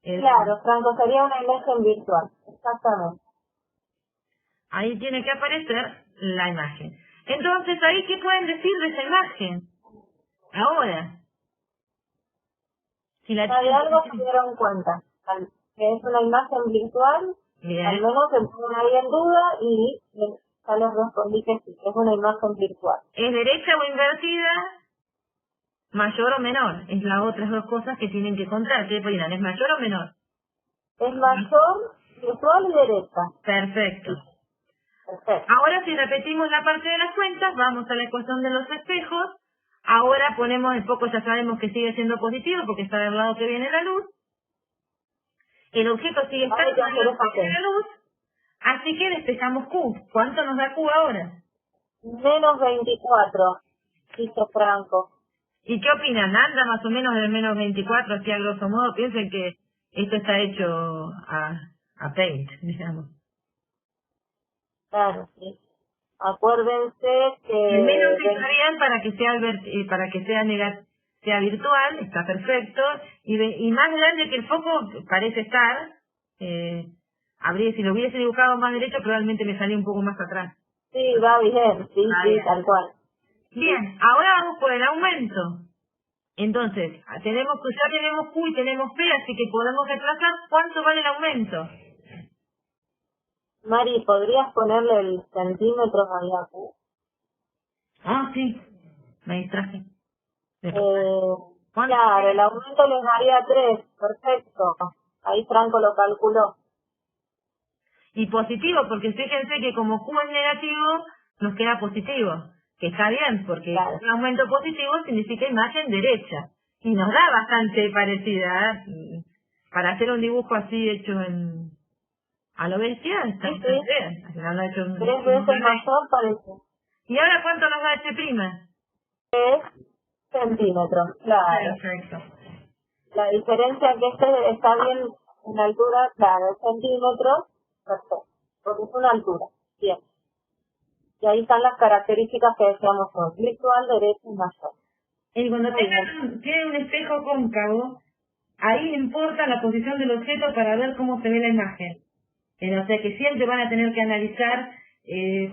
Claro, Franco, sería una imagen virtual, exactamente. Ahí tiene que aparecer la imagen. Entonces, ¿ahí qué pueden decir de esa imagen? Ahora. Si la algo se dieron cuenta, que es una imagen virtual, bien. Al menos se ponen ahí en duda y ya les respondí que sí, que es una imagen virtual. ¿Es derecha o invertida? ¿Mayor o menor? Es las otras dos cosas que tienen que contar. ¿Qué opinan? ¿Es mayor o menor? Es mayor, virtual y derecha. Perfecto. Ahora si repetimos la parte de las cuentas, vamos a la ecuación de los espejos. Ahora ponemos el foco, ya sabemos que sigue siendo positivo porque está del lado que viene la luz. El objeto sigue estando del lado que viene la luz. Así que despejamos Q. ¿Cuánto nos da Q ahora? Menos 24, dice Franco. ¿Y qué opinan? ¿Anda más o menos del menos 24 así a grosso modo? Piensen que esto está hecho a Paint, digamos. Claro, sí. Acuérdense que... El menos está bien para que sea virtual, está perfecto, y más grande que el foco parece estar, si lo hubiese dibujado más derecho probablemente me salía un poco más atrás. Sí, va bien, sí, tal cual. Bien, ahora vamos por el aumento. Entonces, ya tenemos Q y tenemos P, así que podemos reemplazar cuánto vale el aumento. Mari, ¿podrías ponerle el centímetro ahí a Q? Ah, sí, me distraje. Claro, el aumento les daría 3, perfecto. Ahí Franco lo calculó. Y positivo, porque fíjense que como Q es negativo, nos queda positivo. Que está bien, porque un aumento positivo significa imagen derecha. Y nos da bastante parecida, ¿eh? Para hacer un dibujo así hecho a lo bestia, está bien. Hecho 3 veces mayor parece. ¿Y ahora cuánto nos da H'? 3 centímetros, claro. Perfecto. La diferencia que está bien una altura, claro, centímetros, perfecto, porque es una altura, bien. Y ahí están las características que decíamos hoy, virtual, derecho y mayor. Y cuando tiene un espejo cóncavo, ahí importa la posición del objeto para ver cómo se ve la imagen. O sea que siempre van a tener que analizar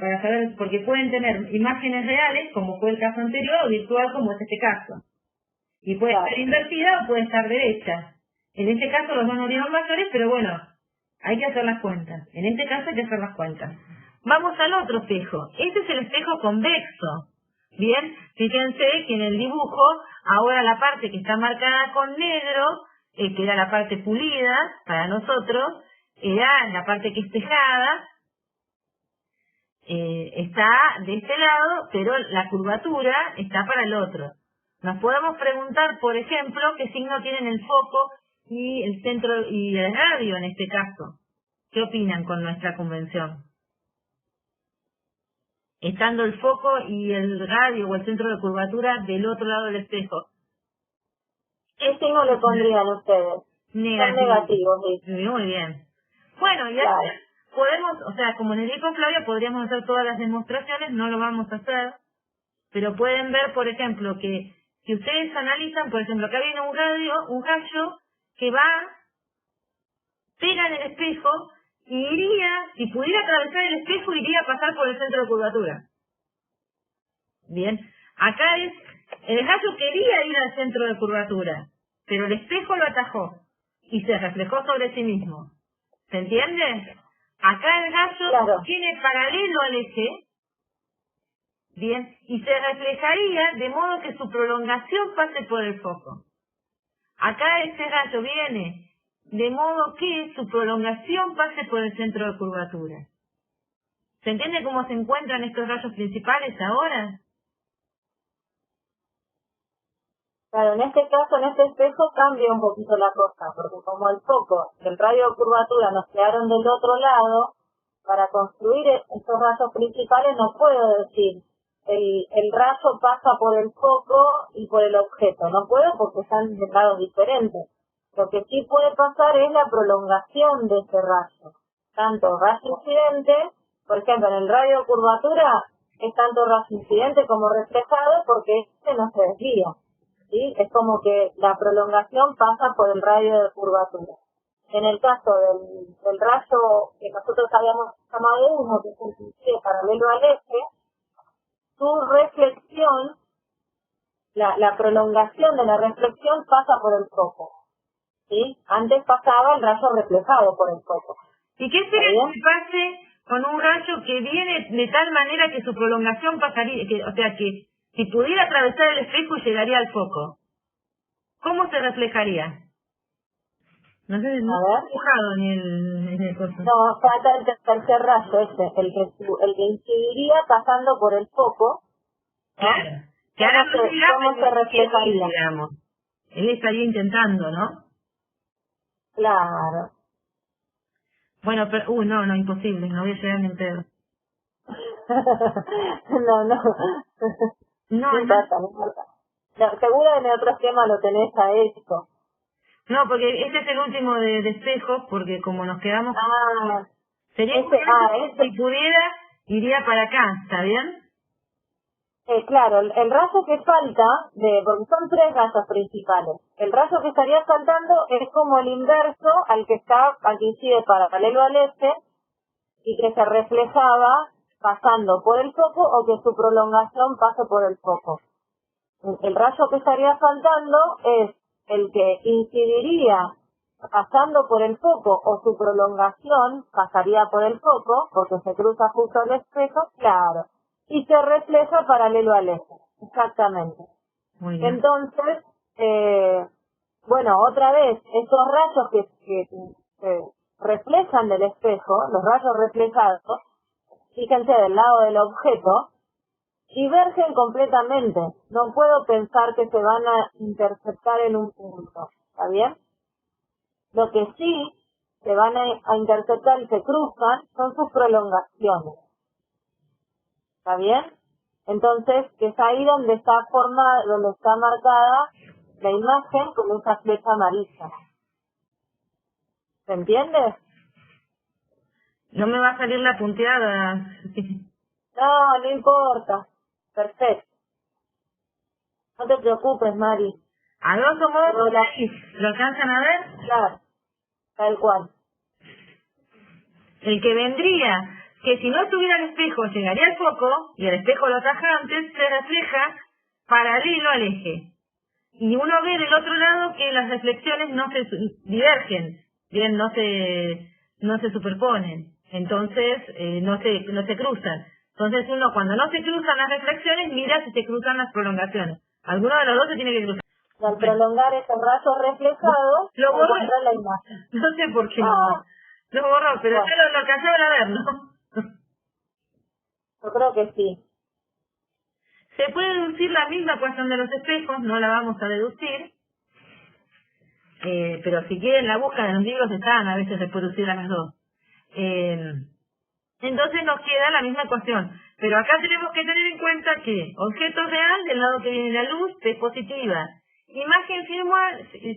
para saber, porque pueden tener imágenes reales, como fue el caso anterior, o virtual, como es este caso. Y puede estar invertida o puede estar derecha. En este caso los van a orientar mayores, pero bueno, hay que hacer las cuentas. En este caso hay que hacer las cuentas. Vamos al otro espejo. Este es el espejo convexo. Bien, fíjense que en el dibujo, ahora la parte que está marcada con negro, que era la parte pulida para nosotros, era la parte que es tejada, está de este lado, pero la curvatura está para el otro. Nos podemos preguntar, por ejemplo, qué signo tienen el foco y el centro y el radio en este caso. ¿Qué opinan con nuestra convención? Estando el foco y el radio o el centro de curvatura del otro lado del espejo. ¿Qué signo le pondrían ustedes? Negativo. Son negativos, sí. Muy bien. Bueno, ya podemos, o sea, como les dijo Flavia, podríamos hacer todas las demostraciones, no lo vamos a hacer, pero pueden ver, por ejemplo, que si ustedes analizan, por ejemplo, acá viene un rayo que va, pega en el espejo y iría, si pudiera atravesar el espejo, iría a pasar por el centro de curvatura. Bien, acá el rayo quería ir al centro de curvatura, pero el espejo lo atajó y se reflejó sobre sí mismo. ¿Se entiende? Acá el rayo tiene paralelo al eje, bien, y se reflejaría de modo que su prolongación pase por el foco. Acá este rayo viene de modo que su prolongación pase por el centro de curvatura. ¿Se entiende cómo se encuentran estos rayos principales ahora? Claro, en este caso, en este espejo cambia un poquito la cosa, porque como el foco y el radio de curvatura nos quedaron del otro lado, para construir estos rayos principales no puedo decir el rayo pasa por el foco y por el objeto, no puedo porque están de lados diferentes. Lo que sí puede pasar es la prolongación de ese rayo, tanto rayo incidente, por ejemplo en el radio de curvatura es tanto rayo incidente como reflejado porque este no se desvía. ¿Sí? Es como que la prolongación pasa por el radio de curvatura. En el caso del rayo que nosotros habíamos llamado 1, que es un cliché paralelo al eje, su reflexión, la prolongación de la reflexión pasa por el foco. ¿Sí? Antes pasaba el rayo reflejado por el foco. ¿Y qué sería que pase con un rayo que viene de tal manera que su prolongación pasaría, o sea que si pudiera atravesar el espejo y llegaría al foco? ¿Cómo se reflejaría? No sé, no he dibujado en el coso. No, falta el tercer rayo el que incidiría pasando por el foco. ¿No? Claro. Que ahora ¿Cómo se reflejaría? Digamos. Él estaría intentando, ¿no? Claro. Bueno, pero, no, imposible, no voy a llegar ni en pedo. No. No importa. No, seguro en el otro esquema lo tenés a esto. No, porque este es el último de espejos, porque como nos quedamos... sería si pudiera, iría para acá, ¿está bien? Claro, el rayo que falta, porque son 3 rayos principales, el rayo que estaría faltando es como el inverso al que incide paralelo al eje y que se reflejaba pasando por el foco o que su prolongación pase por el foco. El rayo que estaría faltando es el que incidiría pasando por el foco o su prolongación pasaría por el foco porque se cruza justo el espejo, claro, y se refleja paralelo al eje, exactamente. Muy bien. Entonces, otra vez, esos rayos que reflejan del espejo, los rayos reflejados, fíjense del lado del objeto, divergen completamente. No puedo pensar que se van a interceptar en un punto. ¿Está bien? Lo que sí se van a interceptar y se cruzan son sus prolongaciones. ¿Está bien? Entonces, que es ahí donde está marcada la imagen con esa flecha amarilla. ¿Se entiende? No me va a salir la punteada. No, no importa. Perfecto. No te preocupes, Mari. A grosso modo, Pero la- ¿lo alcanzan a ver? Claro, tal cual. El que vendría, que si no tuviera el espejo llegaría al foco, y el espejo lo tajante se refleja paralelo al eje. Y uno ve del otro lado que las reflexiones no se divergen, bien, no se superponen, entonces no se cruzan. Entonces uno cuando no se cruzan las reflexiones mira si se cruzan las prolongaciones. Alguno de los dos se tiene que cruzar. Y al prolongar esos rayos reflejados, Lo borró. encuentra la imagen. No sé por qué Ah, lo borró, pero bueno. ya lo alcanzaron a ver, ¿no? Yo creo que sí. Se puede deducir la misma ecuación de los espejos, no la vamos a deducir, pero si quieren la buscan en los libros están, a veces se puede deducir a las dos. Entonces nos queda la misma ecuación, pero acá tenemos que tener en cuenta que objeto real del lado que viene la luz es positiva, imagen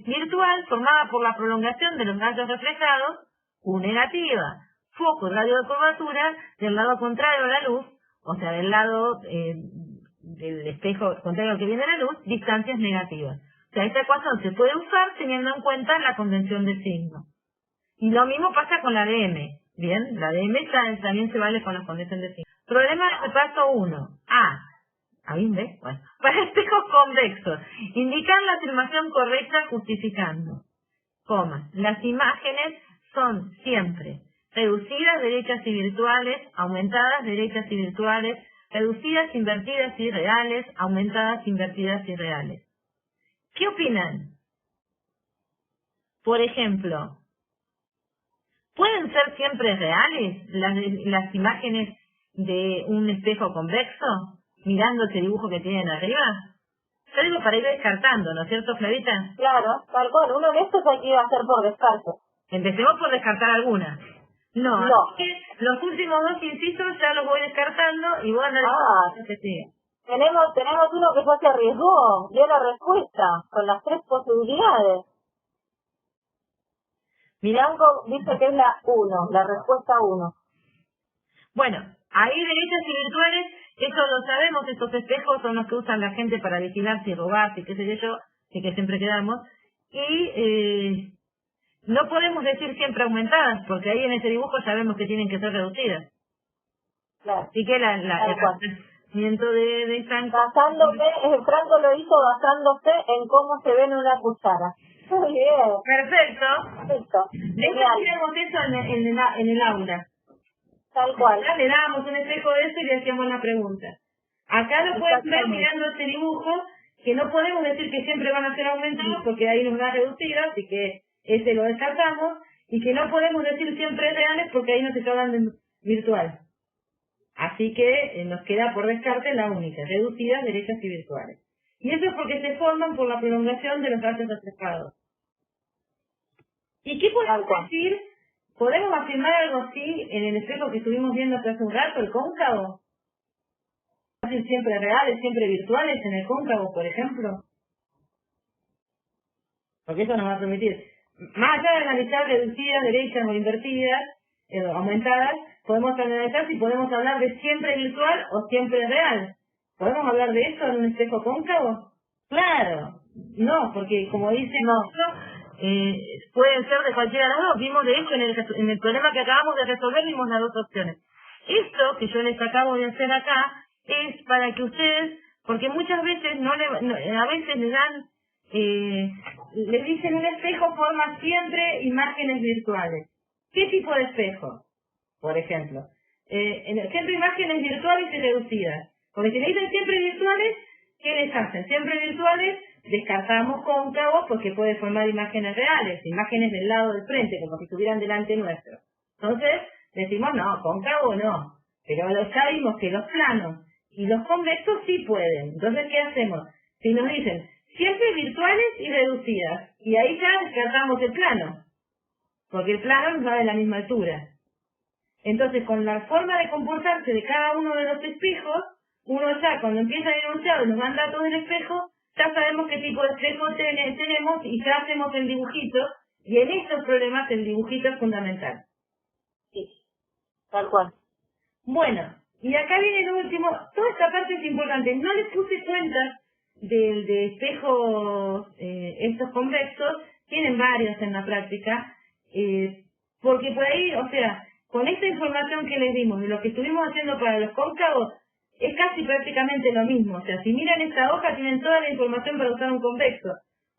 virtual formada por la prolongación de los rayos reflejados, Q negativa, foco radio de curvatura del lado contrario a la luz, o sea del lado del espejo contrario al que viene la luz, distancias negativas. O sea, esta ecuación se puede usar teniendo en cuenta la convención del signo. Y lo mismo pasa con la de M. Bien, la de M también se vale con la convención del signo. Problema de paso 1. Ahí ve, bueno. Para espejos convexos, indicar la afirmación correcta justificando. Las imágenes son siempre reducidas, derechas y virtuales, aumentadas, derechas y virtuales, reducidas, invertidas y reales, aumentadas, invertidas y reales. ¿Qué opinan? Por ejemplo, ¿pueden ser siempre reales las imágenes de un espejo convexo, mirando ese dibujo que tienen arriba? Yo digo para ir descartando, ¿no es cierto, Flavita? Claro, tal cual. Uno de estos hay que hacer por descarte. Empecemos por descartar algunas. No. Así que los últimos dos incisos ya los voy descartando y voy a andar que sigue. Tenemos uno que ya se arriesgó, dio la respuesta, con las 3 posibilidades. Miranco dice que es la 1, la respuesta 1. Bueno, ahí derechas y virtuales, eso lo sabemos, estos espejos son los que usan la gente para vigilar si robar, si qué sé yo, y que siempre quedamos. Y no podemos decir siempre aumentadas, porque ahí en ese dibujo sabemos que tienen que ser reducidas. Claro. Así que el razonamiento de Franco... Franco lo hizo basándose en cómo se ve en una cuchara. Muy bien. Perfecto. Perfecto. Después hacíamos eso en el aula. Tal cual. Le dábamos un espejo de eso y le hacíamos la pregunta. Acá lo pueden ver mirando este dibujo, que no podemos decir que siempre van a ser aumentados, porque ahí nos va a reducir, así que ese lo descartamos, y que no podemos decir siempre reales, porque ahí nos está hablando en virtual. Así que nos queda por descarte la única, reducidas, derechas y virtuales. Y eso es porque se forman por la prolongación de los rayos reflejados. ¿Y qué podemos decir? ¿Podemos afirmar algo así en el espejo que estuvimos viendo hace un rato, el cóncavo? ¿Siempre reales, siempre virtuales en el cóncavo, por ejemplo? Porque eso nos va a permitir, más allá de analizar reducidas, derechas o invertidas, aumentadas, podemos analizar si podemos hablar de siempre virtual o siempre real. ¿Podemos hablar de eso en un espejo cóncavo? Claro, no, porque como dice pueden ser de cualquiera de los dos. Vimos de hecho en el problema que acabamos de resolver, vimos las dos opciones. Esto que yo les acabo de hacer acá es para que ustedes, porque muchas veces a veces les dan, les dicen un espejo forma siempre imágenes virtuales. ¿Qué tipo de espejo? Por ejemplo, siempre imágenes virtuales y reducidas. Porque si le dicen siempre virtuales, ¿qué les hacen? Siempre virtuales, descartamos cóncavos porque puede formar imágenes reales, imágenes del lado del frente, como si estuvieran delante nuestro. Entonces, decimos no, cóncavo no. Pero ya vimos que los planos y los convexos sí pueden. Entonces, ¿qué hacemos? Si nos dicen siempre virtuales y reducidas, y ahí ya descartamos el plano, porque el plano nos va de la misma altura. Entonces, con la forma de comportarse de cada uno de los espejos, uno ya cuando empieza el enunciado y nos dan datos del espejo, ya sabemos qué tipo de espejo tenemos y ya hacemos el dibujito Y en estos problemas el dibujito es fundamental. Sí, tal cual. Bueno, y acá viene lo último. Toda esta parte es importante. No les puse cuenta de espejos estos convexos. Tienen varios en la práctica. Porque por ahí, o sea, con esta información que les dimos de lo que estuvimos haciendo para los cóncavos, es casi prácticamente lo mismo. O sea, si miran esta hoja, tienen toda la información para usar un convexo.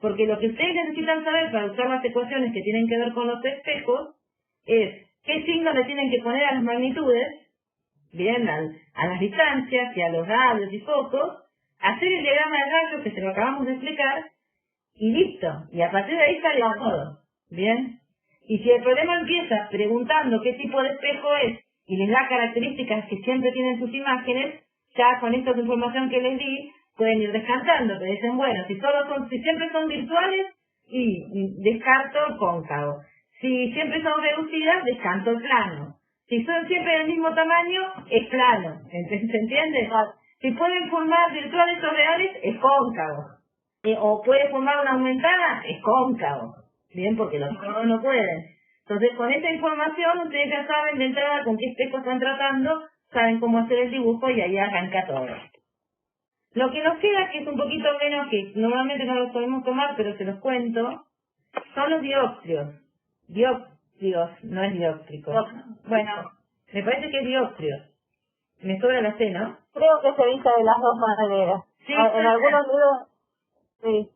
Porque lo que ustedes necesitan saber para usar las ecuaciones que tienen que ver con los espejos es qué signos le tienen que poner a las magnitudes, bien, a las distancias y a los radios y focos, hacer el diagrama de rayos que se lo acabamos de explicar, y listo. Y a partir de ahí sale todo. Bien. Y si el problema empieza preguntando qué tipo de espejo es y les da características que siempre tienen sus imágenes, ya con esta información que les di, pueden ir descartando, pero dicen, bueno, si siempre son virtuales, y descarto cóncavo. Si siempre son reducidas, descarto plano. Si son siempre del mismo tamaño, es plano. ¿Se entiende? Si pueden formar virtuales o reales, es cóncavo. O puede formar una aumentada, es cóncavo. Bien, porque los otros no pueden. Entonces, con esta información, ustedes ya saben de entrada con qué espejo están tratando, saben cómo hacer el dibujo y ahí arranca todo. Lo que nos queda, que es un poquito menos, que normalmente no los podemos tomar, pero se los cuento, son los dióptrios. Dióptrios, no es dióptrico. Bueno, me parece que es dióptrios. Me sobra la C, ¿no? Creo que se dice de las dos maneras. Sí, en algunos libros, sí.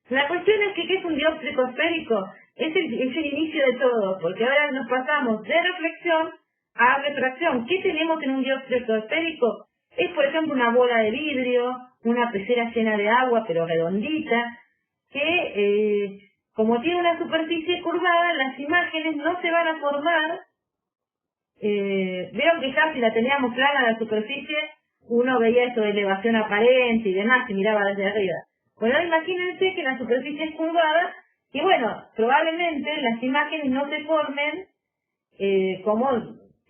La cuestión es que ¿qué es un dióptrico esférico? Es el inicio de todo, porque ahora nos pasamos de reflexión a refracción. ¿Qué tenemos en un dióptrico esférico? Es, por ejemplo, una bola de vidrio, una pecera llena de agua, pero redondita, que como tiene una superficie curvada, las imágenes no se van a formar. Vieron que ya si la teníamos plana la superficie, uno veía eso de elevación aparente y demás, y miraba desde arriba. Bueno, imagínense que la superficie es curvada, y bueno, probablemente las imágenes no se formen como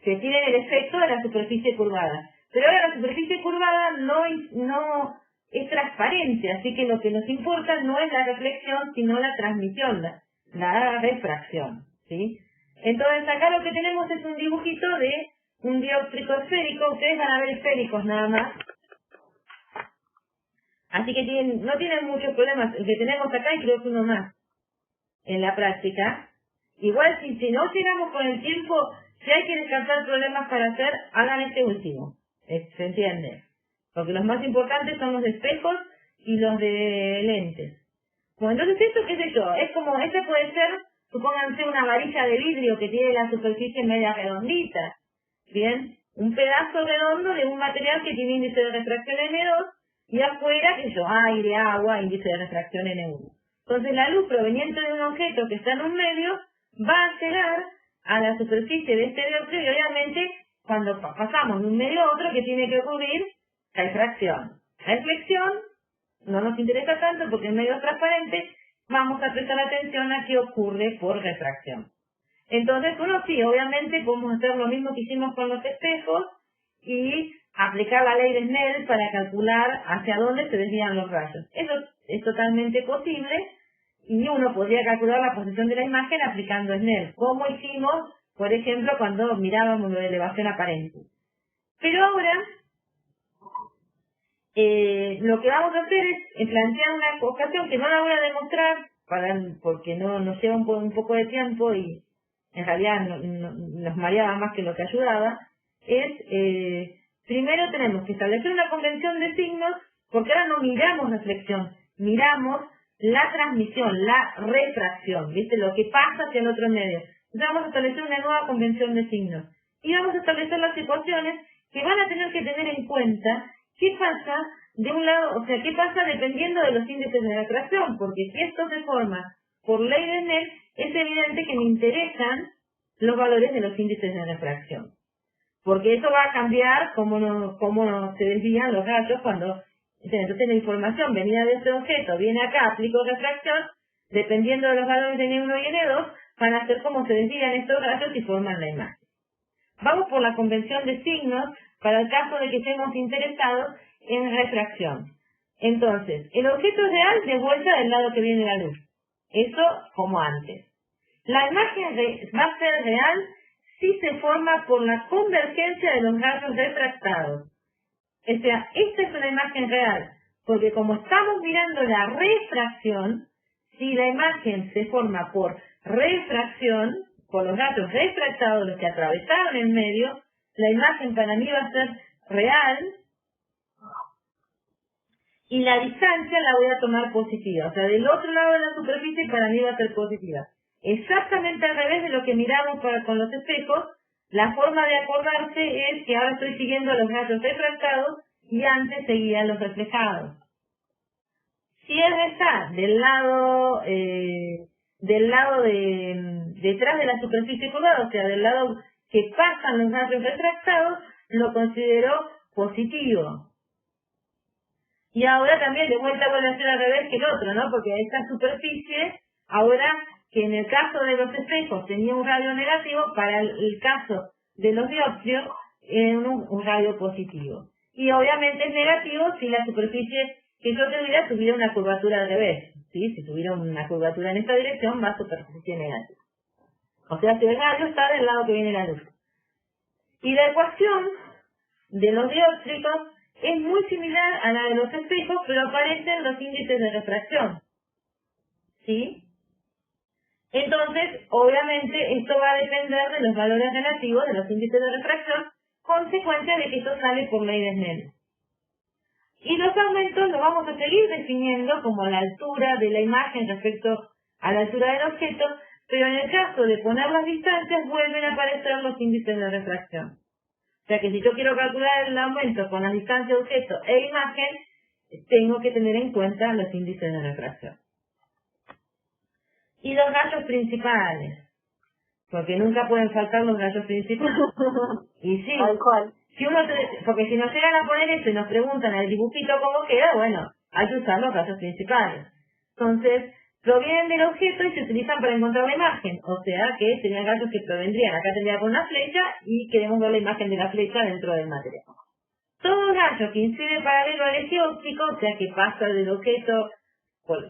que tienen el efecto de la superficie curvada. Pero ahora la superficie curvada no es transparente, así que lo que nos importa no es la reflexión, sino la transmisión, la refracción, ¿sí? Entonces acá lo que tenemos es un dibujito de un dióptrico esférico. Ustedes van a ver esféricos nada más. Así que no tienen muchos problemas. El que tenemos acá y creo que uno más en la práctica. Igual si no llegamos con el tiempo, si hay que descartar problemas para hacer, hagan este último. ¿Se entiende? Porque los más importantes son los de espejos y los de lentes. Bueno, entonces esto, qué sé yo, es como, este puede ser, supónganse una varilla de vidrio que tiene la superficie media redondita. Bien, un pedazo redondo de un material que tiene índice de refracción N2 y afuera, qué sé yo, aire, agua, índice de refracción N1. Entonces la luz proveniente de un objeto que está en un medio va a llegar a la superficie de este dióptrico y obviamente cuando pasamos de un medio a otro, que tiene que ocurrir refracción. Reflexión no nos interesa tanto porque en medio transparente vamos a prestar atención a qué ocurre por refracción. Entonces, uno sí, obviamente podemos hacer lo mismo que hicimos con los espejos y aplicar la ley de Snell para calcular hacia dónde se desvían los rayos. Eso es totalmente posible y uno podría calcular la posición de la imagen aplicando Snell, como hicimos, por ejemplo, cuando mirábamos lo de elevación aparente. Pero ahora, lo que vamos a hacer es plantear una ecuación que no la voy a demostrar porque nos lleva un poco de tiempo y en realidad nos mareaba más que lo que ayudaba. Primero tenemos que establecer una convención de signos, porque ahora no miramos reflexión, miramos la transmisión, la refracción, ¿viste? Lo que pasa hacia el otro medio. Entonces vamos a establecer una nueva convención de signos. Y vamos a establecer las ecuaciones que van a tener que tener en cuenta qué pasa de un lado, o sea, qué pasa dependiendo de los índices de refracción, porque si esto se forma por ley de Snell, es evidente que me interesan los valores de los índices de refracción. Porque eso va a cambiar cómo se desvían los rayos cuando... Entonces la información venida de este objeto viene acá, aplico refracción, dependiendo de los valores de N1 y N2, van a ser cómo se desvían estos rayos y forman la imagen. Vamos por la convención de signos para el caso de que estemos interesados en refracción. Entonces, el objeto real de vuelta del lado que viene la luz. Eso como antes. La imagen va a ser real si se forma por la convergencia de los rayos refractados. O sea, esta es una imagen real, porque como estamos mirando la refracción, si la imagen se forma por refracción, por los rayos refractados, los que atravesaron el medio, la imagen para mí va a ser real y la distancia la voy a tomar positiva. O sea, del otro lado de la superficie para mí va a ser positiva. Exactamente al revés de lo que miramos con los espejos, la forma de acordarse es que ahora estoy siguiendo los rayos refractados y antes seguían los reflejados. Si él está del lado detrás de la superficie curvada, o sea, del lado que pasan los rayos refractados, lo considero positivo. Y ahora también de vuelta vuelve a ser al revés que el otro, ¿no? Porque esta superficie, ahora que en el caso de los espejos tenía un radio negativo, para el caso de los dioptrios, un radio positivo. Y obviamente es negativo si la superficie que yo tuviera una curvatura al revés, ¿sí? Si tuviera una curvatura en esta dirección, va a superficie negativa. O sea, si el radio está del lado que viene la luz. Y la ecuación de los dióptricos es muy similar a la de los espejos, pero aparecen los índices de refracción, ¿sí? Entonces, obviamente, esto va a depender de los valores relativos de los índices de refracción, consecuencia de que esto sale por ley de Snell. Y los aumentos los vamos a seguir definiendo como la altura de la imagen respecto a la altura del objeto, pero en el caso de poner las distancias vuelven a aparecer los índices de refracción. O sea que si yo quiero calcular el aumento con las distancias objeto e imagen, tengo que tener en cuenta los índices de refracción. Y los rayos principales, porque nunca pueden faltar los rayos principales. Y sí, tal cual. Porque si nos llegan a poner eso y nos preguntan el dibujito cómo queda, bueno, hay que usar los rayos principales. Entonces, provienen del objeto y se utilizan para encontrar la imagen. O sea que serían rayos que provendrían. Acá tendría con una flecha y queremos ver la imagen de la flecha dentro del material. Todo rayo que incide paralelo al eje óptico, o sea que pasa del objeto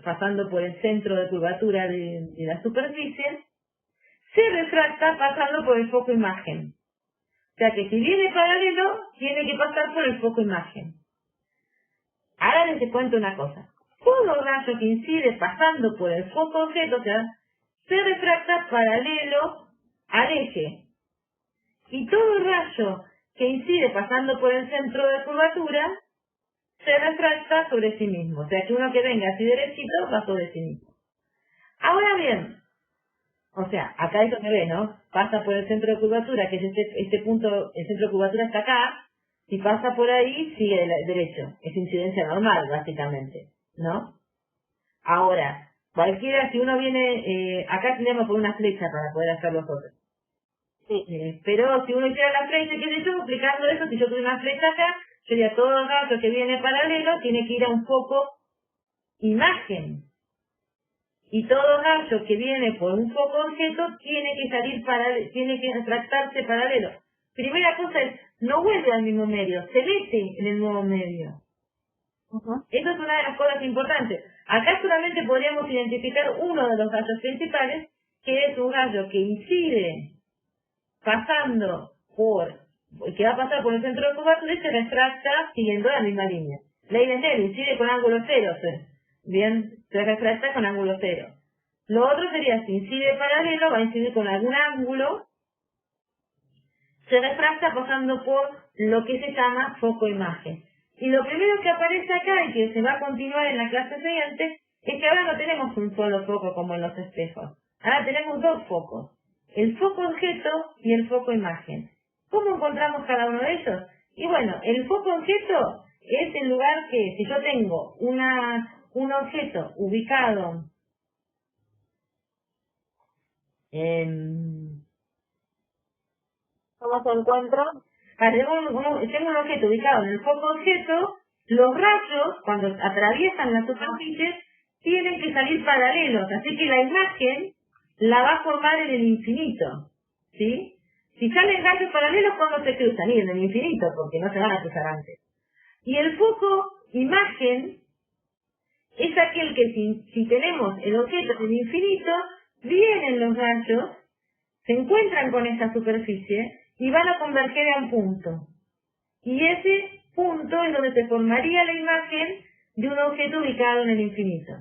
pasando por el centro de curvatura de la superficie, se refracta pasando por el foco imagen. O sea que si viene paralelo, tiene que pasar por el foco imagen. Ahora les cuento una cosa. Todo rayo que incide pasando por el foco objeto, o sea, se refracta paralelo al eje. Y todo rayo que incide pasando por el centro de curvatura, se refracta sobre sí mismo. O sea que uno que venga así derechito va sobre sí mismo. Ahora bien, o sea, acá eso se ve, ¿no? Pasa por el centro de curvatura, que es este punto, el centro de curvatura está acá. Si pasa por ahí, sigue derecho. Es incidencia normal, básicamente, ¿no? Ahora, cualquiera, si uno viene, acá tenemos por una flecha para poder hacer los otros. Sí. Pero si uno hiciera la flecha, ¿qué sé yo? Explicando eso, si yo tuve una flecha acá, sería todo el rayo que viene paralelo, tiene que ir a un foco imagen. Y todo rayo que viene por un foco objeto tiene que salir paralelo, tiene que refractarse paralelo. Primera cosa es, no vuelve al mismo medio, se mete en el nuevo medio. Eso es una de las cosas importantes. Acá solamente podríamos identificar uno de los rayos principales, que es un rayo que incide pasando que va a pasar por el centro de curvatura y se refracta siguiendo la misma línea. Ley de Snell, incide con ángulo cero, bien, se refracta con ángulo cero. Lo otro sería, si incide paralelo, va a incidir con algún ángulo, se refracta pasando por lo que se llama foco imagen. Y lo primero que aparece acá y que se va a continuar en la clase siguiente, es que ahora no tenemos un solo foco como en los espejos. Ahora tenemos dos focos, el foco objeto y el foco imagen. ¿Cómo encontramos cada uno de ellos? Y bueno, el foco objeto es el lugar que, si yo tengo un objeto ubicado en... ¿Cómo se encuentra? Tengo un objeto ubicado en el foco objeto, los rayos, cuando atraviesan la superficie, tienen que salir paralelos, así que la imagen la va a formar en el infinito, ¿sí? Si salen rayos paralelos, ¿cuándo se cruzan? Y en el infinito, porque no se van a cruzar antes. Y el foco imagen es aquel que si tenemos el objeto en el infinito, vienen los rayos, se encuentran con esta superficie y van a converger a un punto. Y ese punto es donde se formaría la imagen de un objeto ubicado en el infinito.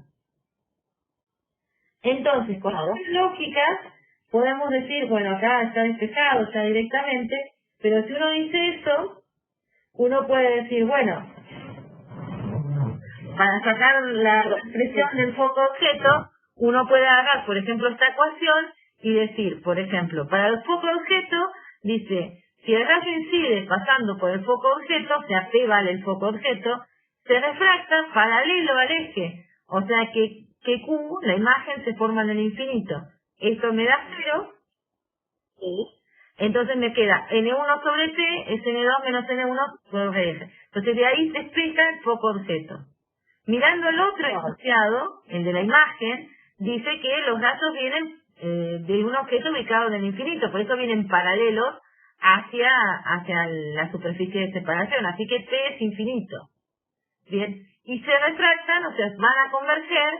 Entonces, con estas lógicas, podemos decir, bueno, acá está despejado ya directamente, pero si uno dice eso, uno puede decir, bueno, para sacar la expresión del foco objeto, uno puede agarrar, por ejemplo, esta ecuación y decir, por ejemplo, para el foco objeto, dice, si el rayo incide pasando por el foco objeto, o sea, P vale el foco objeto, se refracta paralelo al eje, o sea que Q, la imagen, se forma en el infinito. Esto me da 0, Sí. entonces me queda N1 sobre T, es N2 menos N1 sobre F. Entonces de ahí se explica el foco objeto. Mirando el otro enunciado, el de la imagen, dice que los rayos vienen de un objeto ubicado en el infinito, por eso vienen paralelos hacia la superficie de separación, así que T es infinito. Bien, y se refractan, o sea, van a converger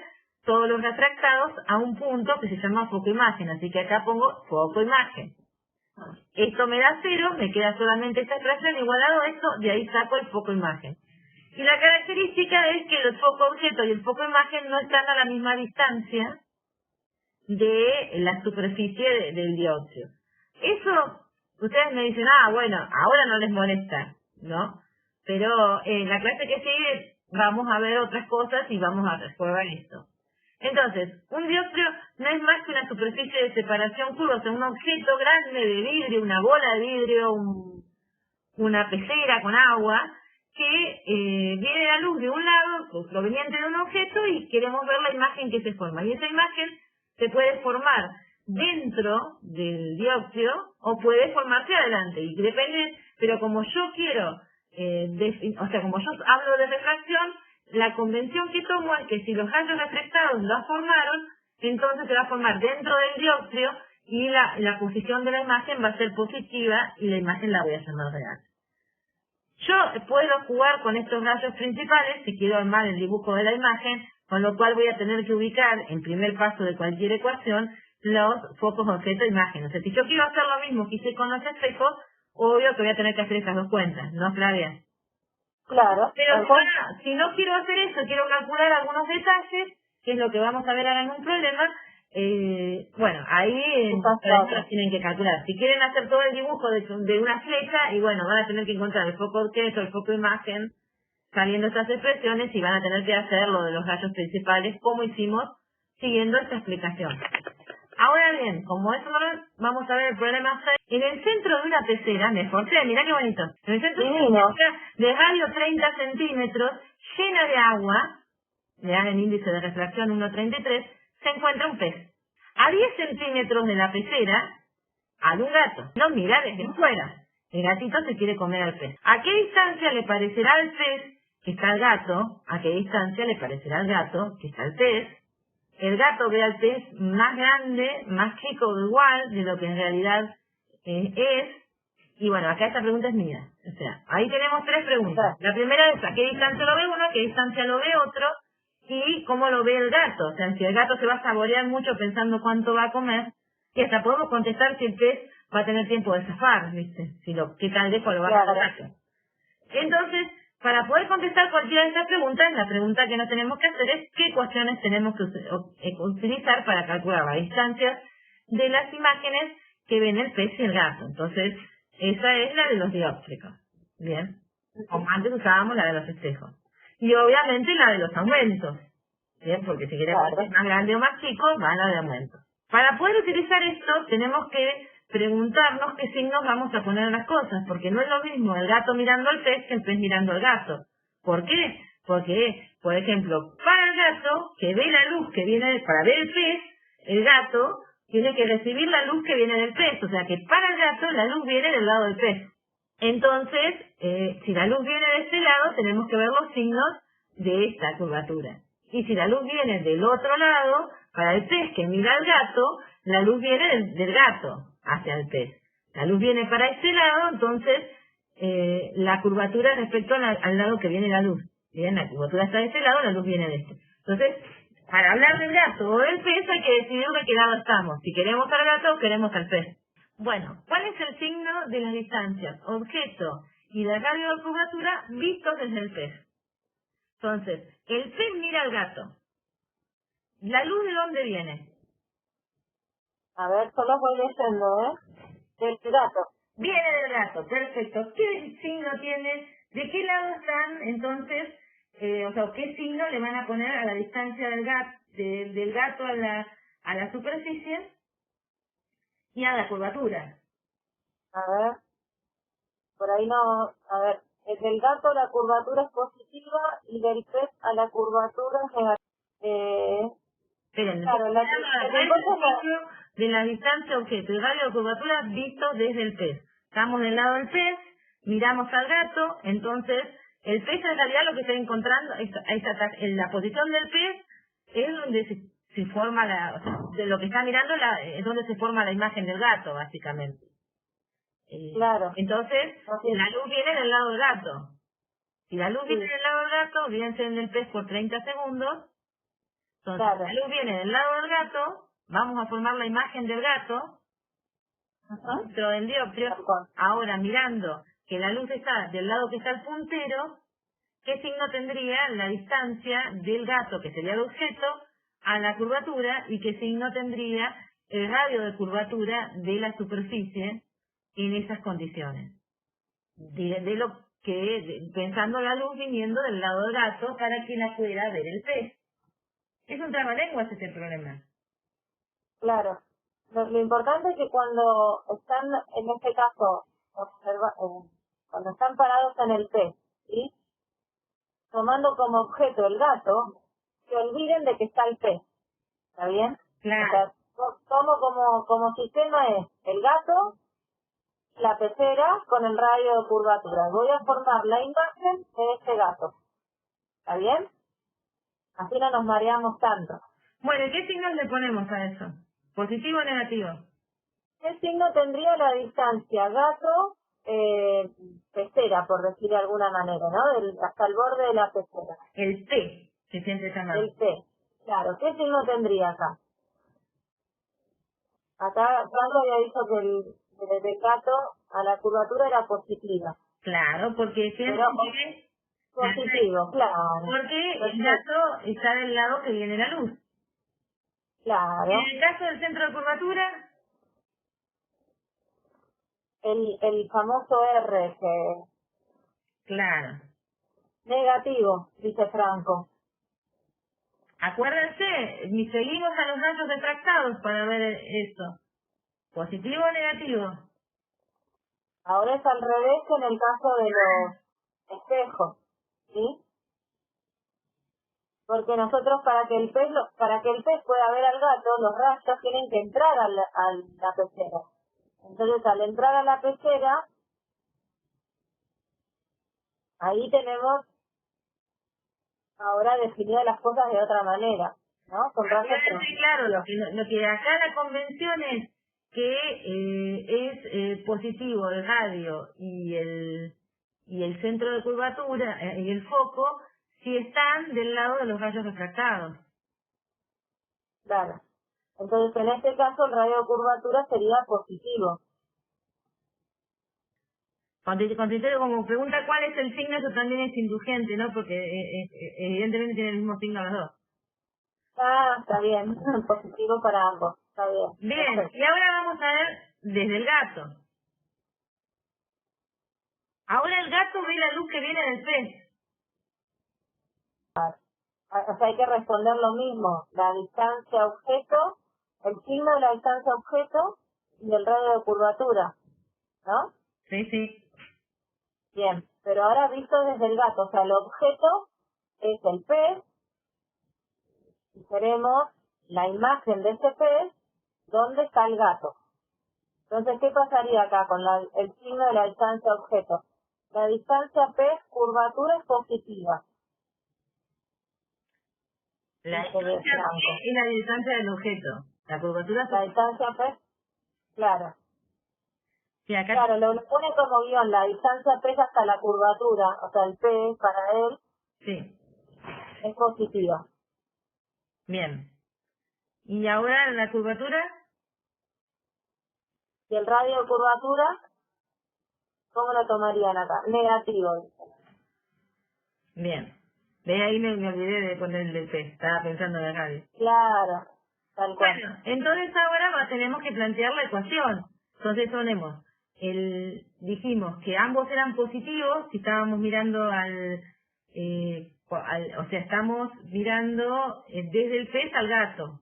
todos los refractados a un punto que se llama foco imagen, así que acá pongo foco imagen. Esto me da 0, me queda solamente esta expresión igualado a esto, de ahí saco el foco imagen. Y la característica es que el foco objeto y el foco imagen no están a la misma distancia de la superficie del dióxido. Eso, ustedes me dicen, bueno, ahora no les molesta, ¿no? Pero en la clase que sigue vamos a ver otras cosas y vamos a resolver esto. Entonces, un dióxido no es más que una superficie de separación curva, o sea, un objeto grande de vidrio, una bola de vidrio, una pecera con agua, que viene la luz de un lado, pues, proveniente de un objeto, y queremos ver la imagen que se forma. Y esa imagen se puede formar dentro del dióxido o puede formarse adelante. Y depende, pero como yo quiero, o sea, como yo hablo de refracción, la convención que tomo es que si los rayos refractados la formaron, entonces se va a formar dentro del dióxido y la posición de la imagen va a ser positiva y la imagen la voy a llamar real. Yo puedo jugar con estos rayos principales si quiero armar el dibujo de la imagen, con lo cual voy a tener que ubicar en primer paso de cualquier ecuación los focos objeto imagen. O sea, si yo quiero hacer lo mismo que hice con los espejos, obvio que voy a tener que hacer esas dos cuentas, ¿no, Flavia? Claro. Pero si no quiero hacer eso, quiero calcular algunos detalles, que es lo que vamos a ver ahora en un problema, bueno, ahí los tienen que calcular. Si quieren hacer todo el dibujo de una flecha, y bueno, van a tener que encontrar el foco objeto, el foco imagen, sabiendo estas expresiones, y van a tener que hacer lo de los rayos principales, como hicimos, siguiendo esta explicación. Ahora bien, como eso vamos a ver el problema 6. En el centro de una pecera, me esforcé, mirá qué bonito, en el centro de una pecera de radio 30 centímetros, llena de agua, le dan el índice de refracción 1,33, se encuentra un pez. A 10 centímetros de la pecera hay un gato. Lo mira desde fuera. El gatito se quiere comer al pez. ¿A qué distancia le parecerá al pez que está el gato? ¿A qué distancia le parecerá al gato que está el pez? El gato ve al pez más grande, más chico o igual de lo que en realidad es. Y bueno, acá esta pregunta es mía. O sea, ahí tenemos tres preguntas. La primera es a qué distancia lo ve uno, a qué distancia lo ve otro, y cómo lo ve el gato. O sea, si el gato se va a saborear mucho pensando cuánto va a comer, y hasta podemos contestar si el pez va a tener tiempo de zafar, ¿viste? Qué tan lejos lo va a hacer el gato. Entonces, para poder contestar cualquiera de estas preguntas, la pregunta que nos tenemos que hacer es qué ecuaciones tenemos que utilizar para calcular la distancia de las imágenes que ven el pez y el gato. Entonces, esa es la de los dióptricos. Bien. Como antes usábamos la de los espejos. Y obviamente la de los aumentos. Bien, porque si queremos que es más grande o más chico, va a la de aumentos. Para poder utilizar esto, tenemos que preguntarnos qué signos vamos a poner en las cosas, porque no es lo mismo el gato mirando al pez que el pez mirando al gato. ¿Por qué? Porque, por ejemplo, para el gato, que ve la luz que viene para ver el pez, el gato tiene que recibir la luz que viene del pez, o sea que para el gato la luz viene del lado del pez. Entonces, si la luz viene de este lado, tenemos que ver los signos de esta curvatura. Y si la luz viene del otro lado, para el pez que mira al gato, la luz viene del gato hacia el pez. La luz viene para este lado, entonces la curvatura respecto al lado que viene la luz. Bien, la curvatura está de este lado, la luz viene de este. Entonces, para hablar del gato o del pez hay que decidir de qué lado estamos, si queremos al gato o queremos al pez. Bueno, ¿cuál es el signo de las distancias, objeto y de radio de curvatura vistos desde el pez? Entonces, el pez mira al gato. ¿La luz de dónde viene? A ver, solo voy leyendo, Del gato. Viene del gato, perfecto. ¿Qué signo tiene? ¿De qué lado están entonces? O sea, ¿qué signo le van a poner a la distancia del gato a la superficie y a la curvatura? A ver, por ahí no, a ver, del gato la curvatura es positiva y del pez a la curvatura es negativa. Esperen, Claro, ¿cuál es el signo de la distancia objeto y radio de curvatura visto desde el pez? Estamos del lado del pez, miramos al gato, entonces el pez en realidad lo que está encontrando, en la posición del pez es donde se forma o sea, de lo que está mirando es donde se forma la imagen del gato, básicamente. Claro. Entonces, la luz viene del lado del gato. Si la luz viene del lado del gato, bien sea en el pez por 30 segundos, entonces Claro. la luz viene del lado del gato, vamos a formar la imagen del gato, dentro del dioptrio. Ahora, mirando que la luz está del lado que está el puntero, ¿qué signo tendría la distancia del gato, que sería el objeto, a la curvatura, y qué signo tendría el radio de curvatura de la superficie en esas condiciones? De lo que, pensando la luz viniendo del lado del gato para que la pueda ver el pez. Es un trabalenguas ese problema. Claro. Lo importante es que cuando están, en este caso, cuando están parados en el pez, ¿sí? Tomando como objeto el gato, se olviden de que está el pez. ¿Está bien? Claro. O sea, tomo como sistema es el gato, la pecera con el radio de curvatura. Voy a formar la imagen de este gato. ¿Está bien? Así no nos mareamos tanto. Bueno, ¿y qué signos le ponemos a eso? ¿Positivo o negativo? ¿Qué signo tendría la distancia gato, pecera, por decir de alguna manera, ¿no? Hasta el borde de la pecera. El T, que siempre está mal. El T. Claro, ¿qué signo tendría acá? Acá Franco había dicho que el gato a la curvatura era positiva. Claro, porque siempre tiene positivo, claro. Porque el gato está del lado que viene la luz. Claro. En el caso del centro de curvatura, el famoso R que... claro. Negativo, dice Franco. Acuérdense, ni seguimos a los rayos refractados para ver esto. ¿Positivo o negativo? Ahora es al revés que en el caso de los espejos, ¿sí? Porque nosotros para que el pez pueda ver al gato, los rayos tienen que entrar a la pecera. Entonces al entrar a la pecera, ahí tenemos ahora definidas las cosas de otra manera, ¿no? Con rayos. Sí, claro, lo que acá la convención es que es positivo el radio y el centro de curvatura y el foco si están del lado de los rayos refractados. Claro. Entonces en este caso el radio de curvatura sería positivo. Cuando como pregunta cuál es el signo, eso también es indulgente, ¿no? Porque evidentemente tiene el mismo signo los dos. Ah, está bien. Positivo para ambos. Está bien. Bien, Perfecto. y ahora vamos a ver desde el gato. Ahora el gato ve la luz que viene del pez. O sea, hay que responder lo mismo. La distancia objeto, el signo de la distancia objeto y el radio de curvatura, ¿no? Sí, sí. Bien, pero ahora visto desde el gato, o sea, el objeto es el pez y queremos la imagen de ese pez, ¿dónde está el gato? Entonces, ¿qué pasaría acá con el signo de la distancia objeto? La distancia pez curvatura es positiva. La distancia P es la distancia del objeto. La curvatura es la distancia pez, claro. Sí, acá Claro, lo pone como guión, la distancia pez hasta la curvatura, o sea, el P para él sí. es positiva. Bien. ¿Y ahora la curvatura? Y el radio de curvatura, ¿cómo lo tomarían acá? Negativo. Bien. De ahí me olvidé de poner el del P. Estaba pensando en el radio. Claro, tal cual. Bueno, entonces ahora tenemos que plantear la ecuación. Entonces ponemos, dijimos que ambos eran positivos si estábamos mirando o sea, estamos mirando desde el pez al gato.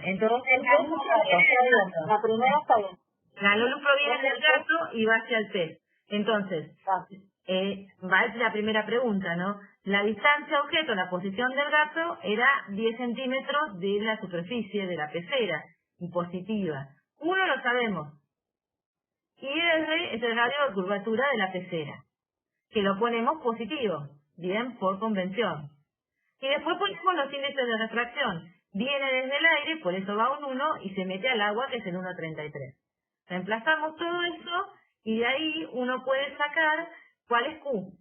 Entonces La primera está bien. la luz proviene del gato y va hacia el pez. Entonces, va a ser la primera pregunta, ¿no? La distancia objeto, la posición del gato, era 10 centímetros de la superficie de la pecera, y positiva. Uno lo sabemos. Y R es el radio de curvatura de la pecera, que lo ponemos positivo, bien, por convención. Y después ponemos los índices de refracción. Viene desde el aire, por eso va un 1, y se mete al agua, que es el 1,33. Reemplazamos todo eso, y de ahí uno puede sacar cuál es Q.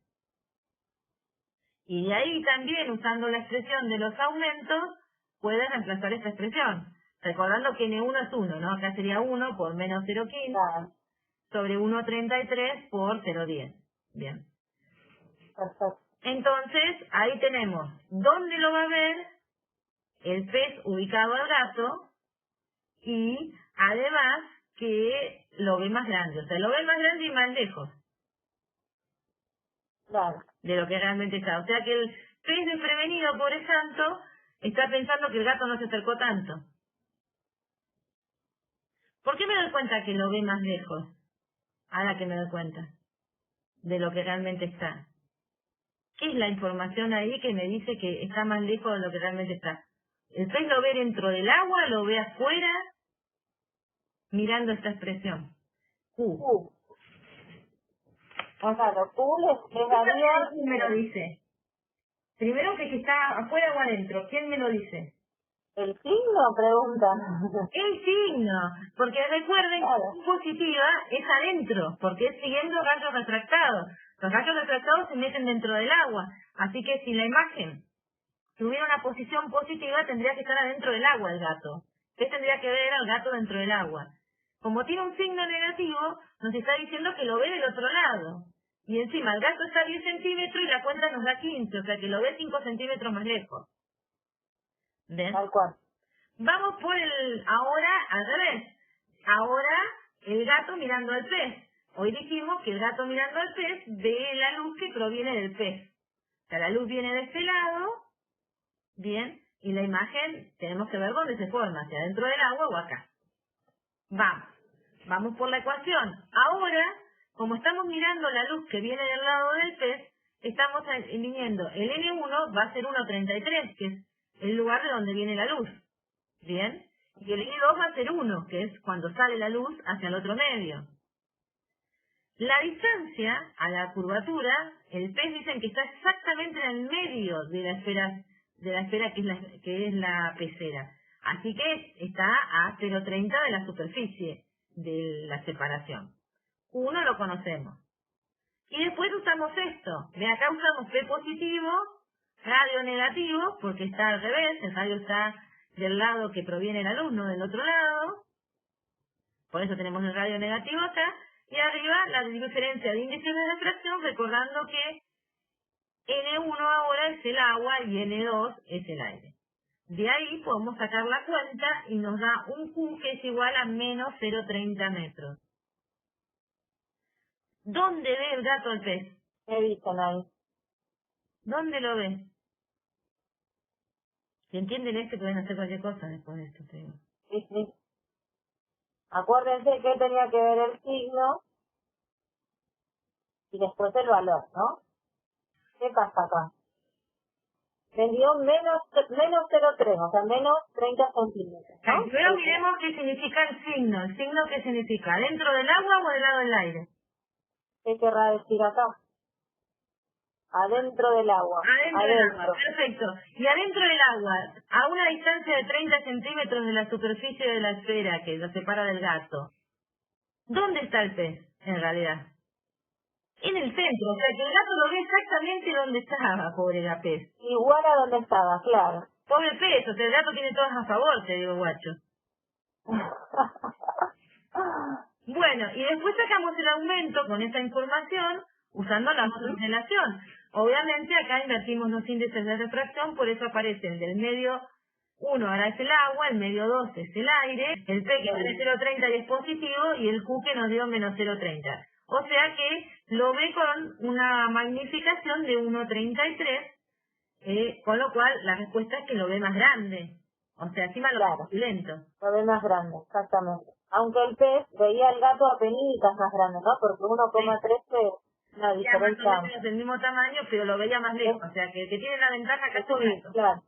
Y de ahí también, usando la expresión de los aumentos, puedes reemplazar esta expresión. Recordando que N1 es 1, ¿no? Acá sería 1 por menos 0,15 sobre 1,33 por 0,10. Bien. Perfecto. Entonces, ahí tenemos dónde lo va a ver el pez ubicado al gato y además que lo ve más grande. O sea, lo ve más grande y más lejos. Claro. De lo que realmente está. O sea que el pez desprevenido, por santo, está pensando que el gato no se acercó tanto. ¿Por qué me doy cuenta que lo ve más lejos? Ahora que me doy cuenta de lo que realmente está. ¿Qué es la información ahí que me dice que está más lejos de lo que realmente está? ¿El pez lo ve dentro del agua, lo ve afuera? Mirando esta expresión. Q. O sea, lo Q les daría... ¿Quién me lo dice? Primero que está afuera o adentro. ¿Quién me lo dice? ¿El signo? Pregunta. El signo. Porque recuerden Claro. que positiva es adentro, porque es siguiendo rayos refractados. Los rayos refractados se meten dentro del agua. Así que si la imagen tuviera una posición positiva, tendría que estar adentro del agua el gato. ¿Qué tendría que ver al gato dentro del agua? Como tiene un signo negativo, nos está diciendo que lo ve del otro lado. Y encima el gato está a 10 centímetros y la cuenta nos da 15, o sea que lo ve 5 centímetros más lejos. ¿Ven? Tal cual. Vamos por ahora al revés. Ahora el gato mirando al pez. Hoy dijimos que el gato mirando al pez ve la luz que proviene del pez. O sea, la luz viene de este lado, bien, y la imagen tenemos que ver dónde se forma, si adentro del agua o acá. Vamos por la ecuación. Ahora, como estamos mirando la luz que viene del lado del pez, estamos viniendo el N1 va a ser 1,33, que es el lugar de donde viene la luz. ¿Bien? Y el N2 va a ser 1, que es cuando sale la luz hacia el otro medio. La distancia a la curvatura, el pez dicen que está exactamente en el medio de la esfera que es la pecera. Así que está a 0,30 de la superficie de la separación. Uno lo conocemos. Y después usamos esto. De acá usamos P positivo, radio negativo, porque está al revés, el radio está del lado que proviene la luz, no del otro lado. Por eso tenemos el radio negativo acá. Y arriba la diferencia de índice de refracción, recordando que N1 ahora es el agua y N2 es el aire. De ahí podemos sacar la cuenta y nos da un Q que es igual a menos 0,30 metros. ¿Dónde ve el gato al pez? ¿Qué dicen ahí? ¿Dónde lo ve? Si entienden esto, pueden hacer cualquier cosa después de esto, te digo. Sí, sí. Acuérdense que tenía que ver el signo y después el valor, ¿no? ¿Qué pasa acá? Me dio menos 0,3, o sea, menos 30 centímetros, ¿no? Primero miremos qué significa el signo. ¿El signo qué significa? ¿Dentro del agua o del lado del aire? ¿Qué querrá decir acá? Adentro del agua. Adentro del agua, perfecto. Y adentro del agua, a una distancia de 30 centímetros de la superficie de la esfera que lo separa del gato, ¿dónde está el pez, en realidad? En el centro, o sea que el gato lo ve exactamente donde estaba, pobre la pez. Igual a donde estaba, claro. Pobre pez, o sea, el gato tiene todas a favor, te digo, guacho. Bueno, y después sacamos el aumento con esta información usando la relación. Obviamente acá invertimos los índices de refracción, por eso aparece el del medio 1 ahora es el agua, el medio 2 es el aire, el P que vale 0,30 y es positivo, y el Q que nos dio menos 0,30. O sea que lo ve con una magnificación de 1,33, con lo cual la respuesta es que lo ve más grande. O sea, encima lo ve lento. Lo ve más grande, exactamente. Aunque el pez veía al gato apenitas más grande, ¿no? Porque 1,13 es una diferencia. Más o menos del mismo tamaño, pero lo veía más lejos. O sea, que tiene la ventaja que es un gato. Claro.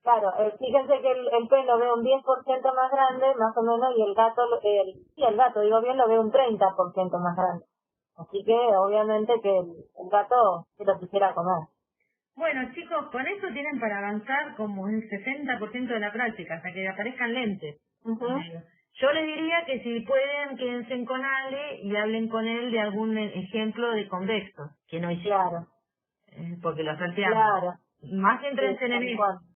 Claro, fíjense que el pez lo ve un 10% más grande, más o menos, y el gato, el gato, digo bien, lo ve un 30% más grande. Así que, obviamente, que el gato se lo quisiera comer. Bueno, chicos, con eso tienen para avanzar como el 60% de la práctica, hasta que aparezcan lentes. Yo les diría que si pueden, quédense con Ale y hablen con él de algún ejemplo de convexo, que no hicieron. Claro. Porque lo salteamos. Claro. Más que entrense en eso.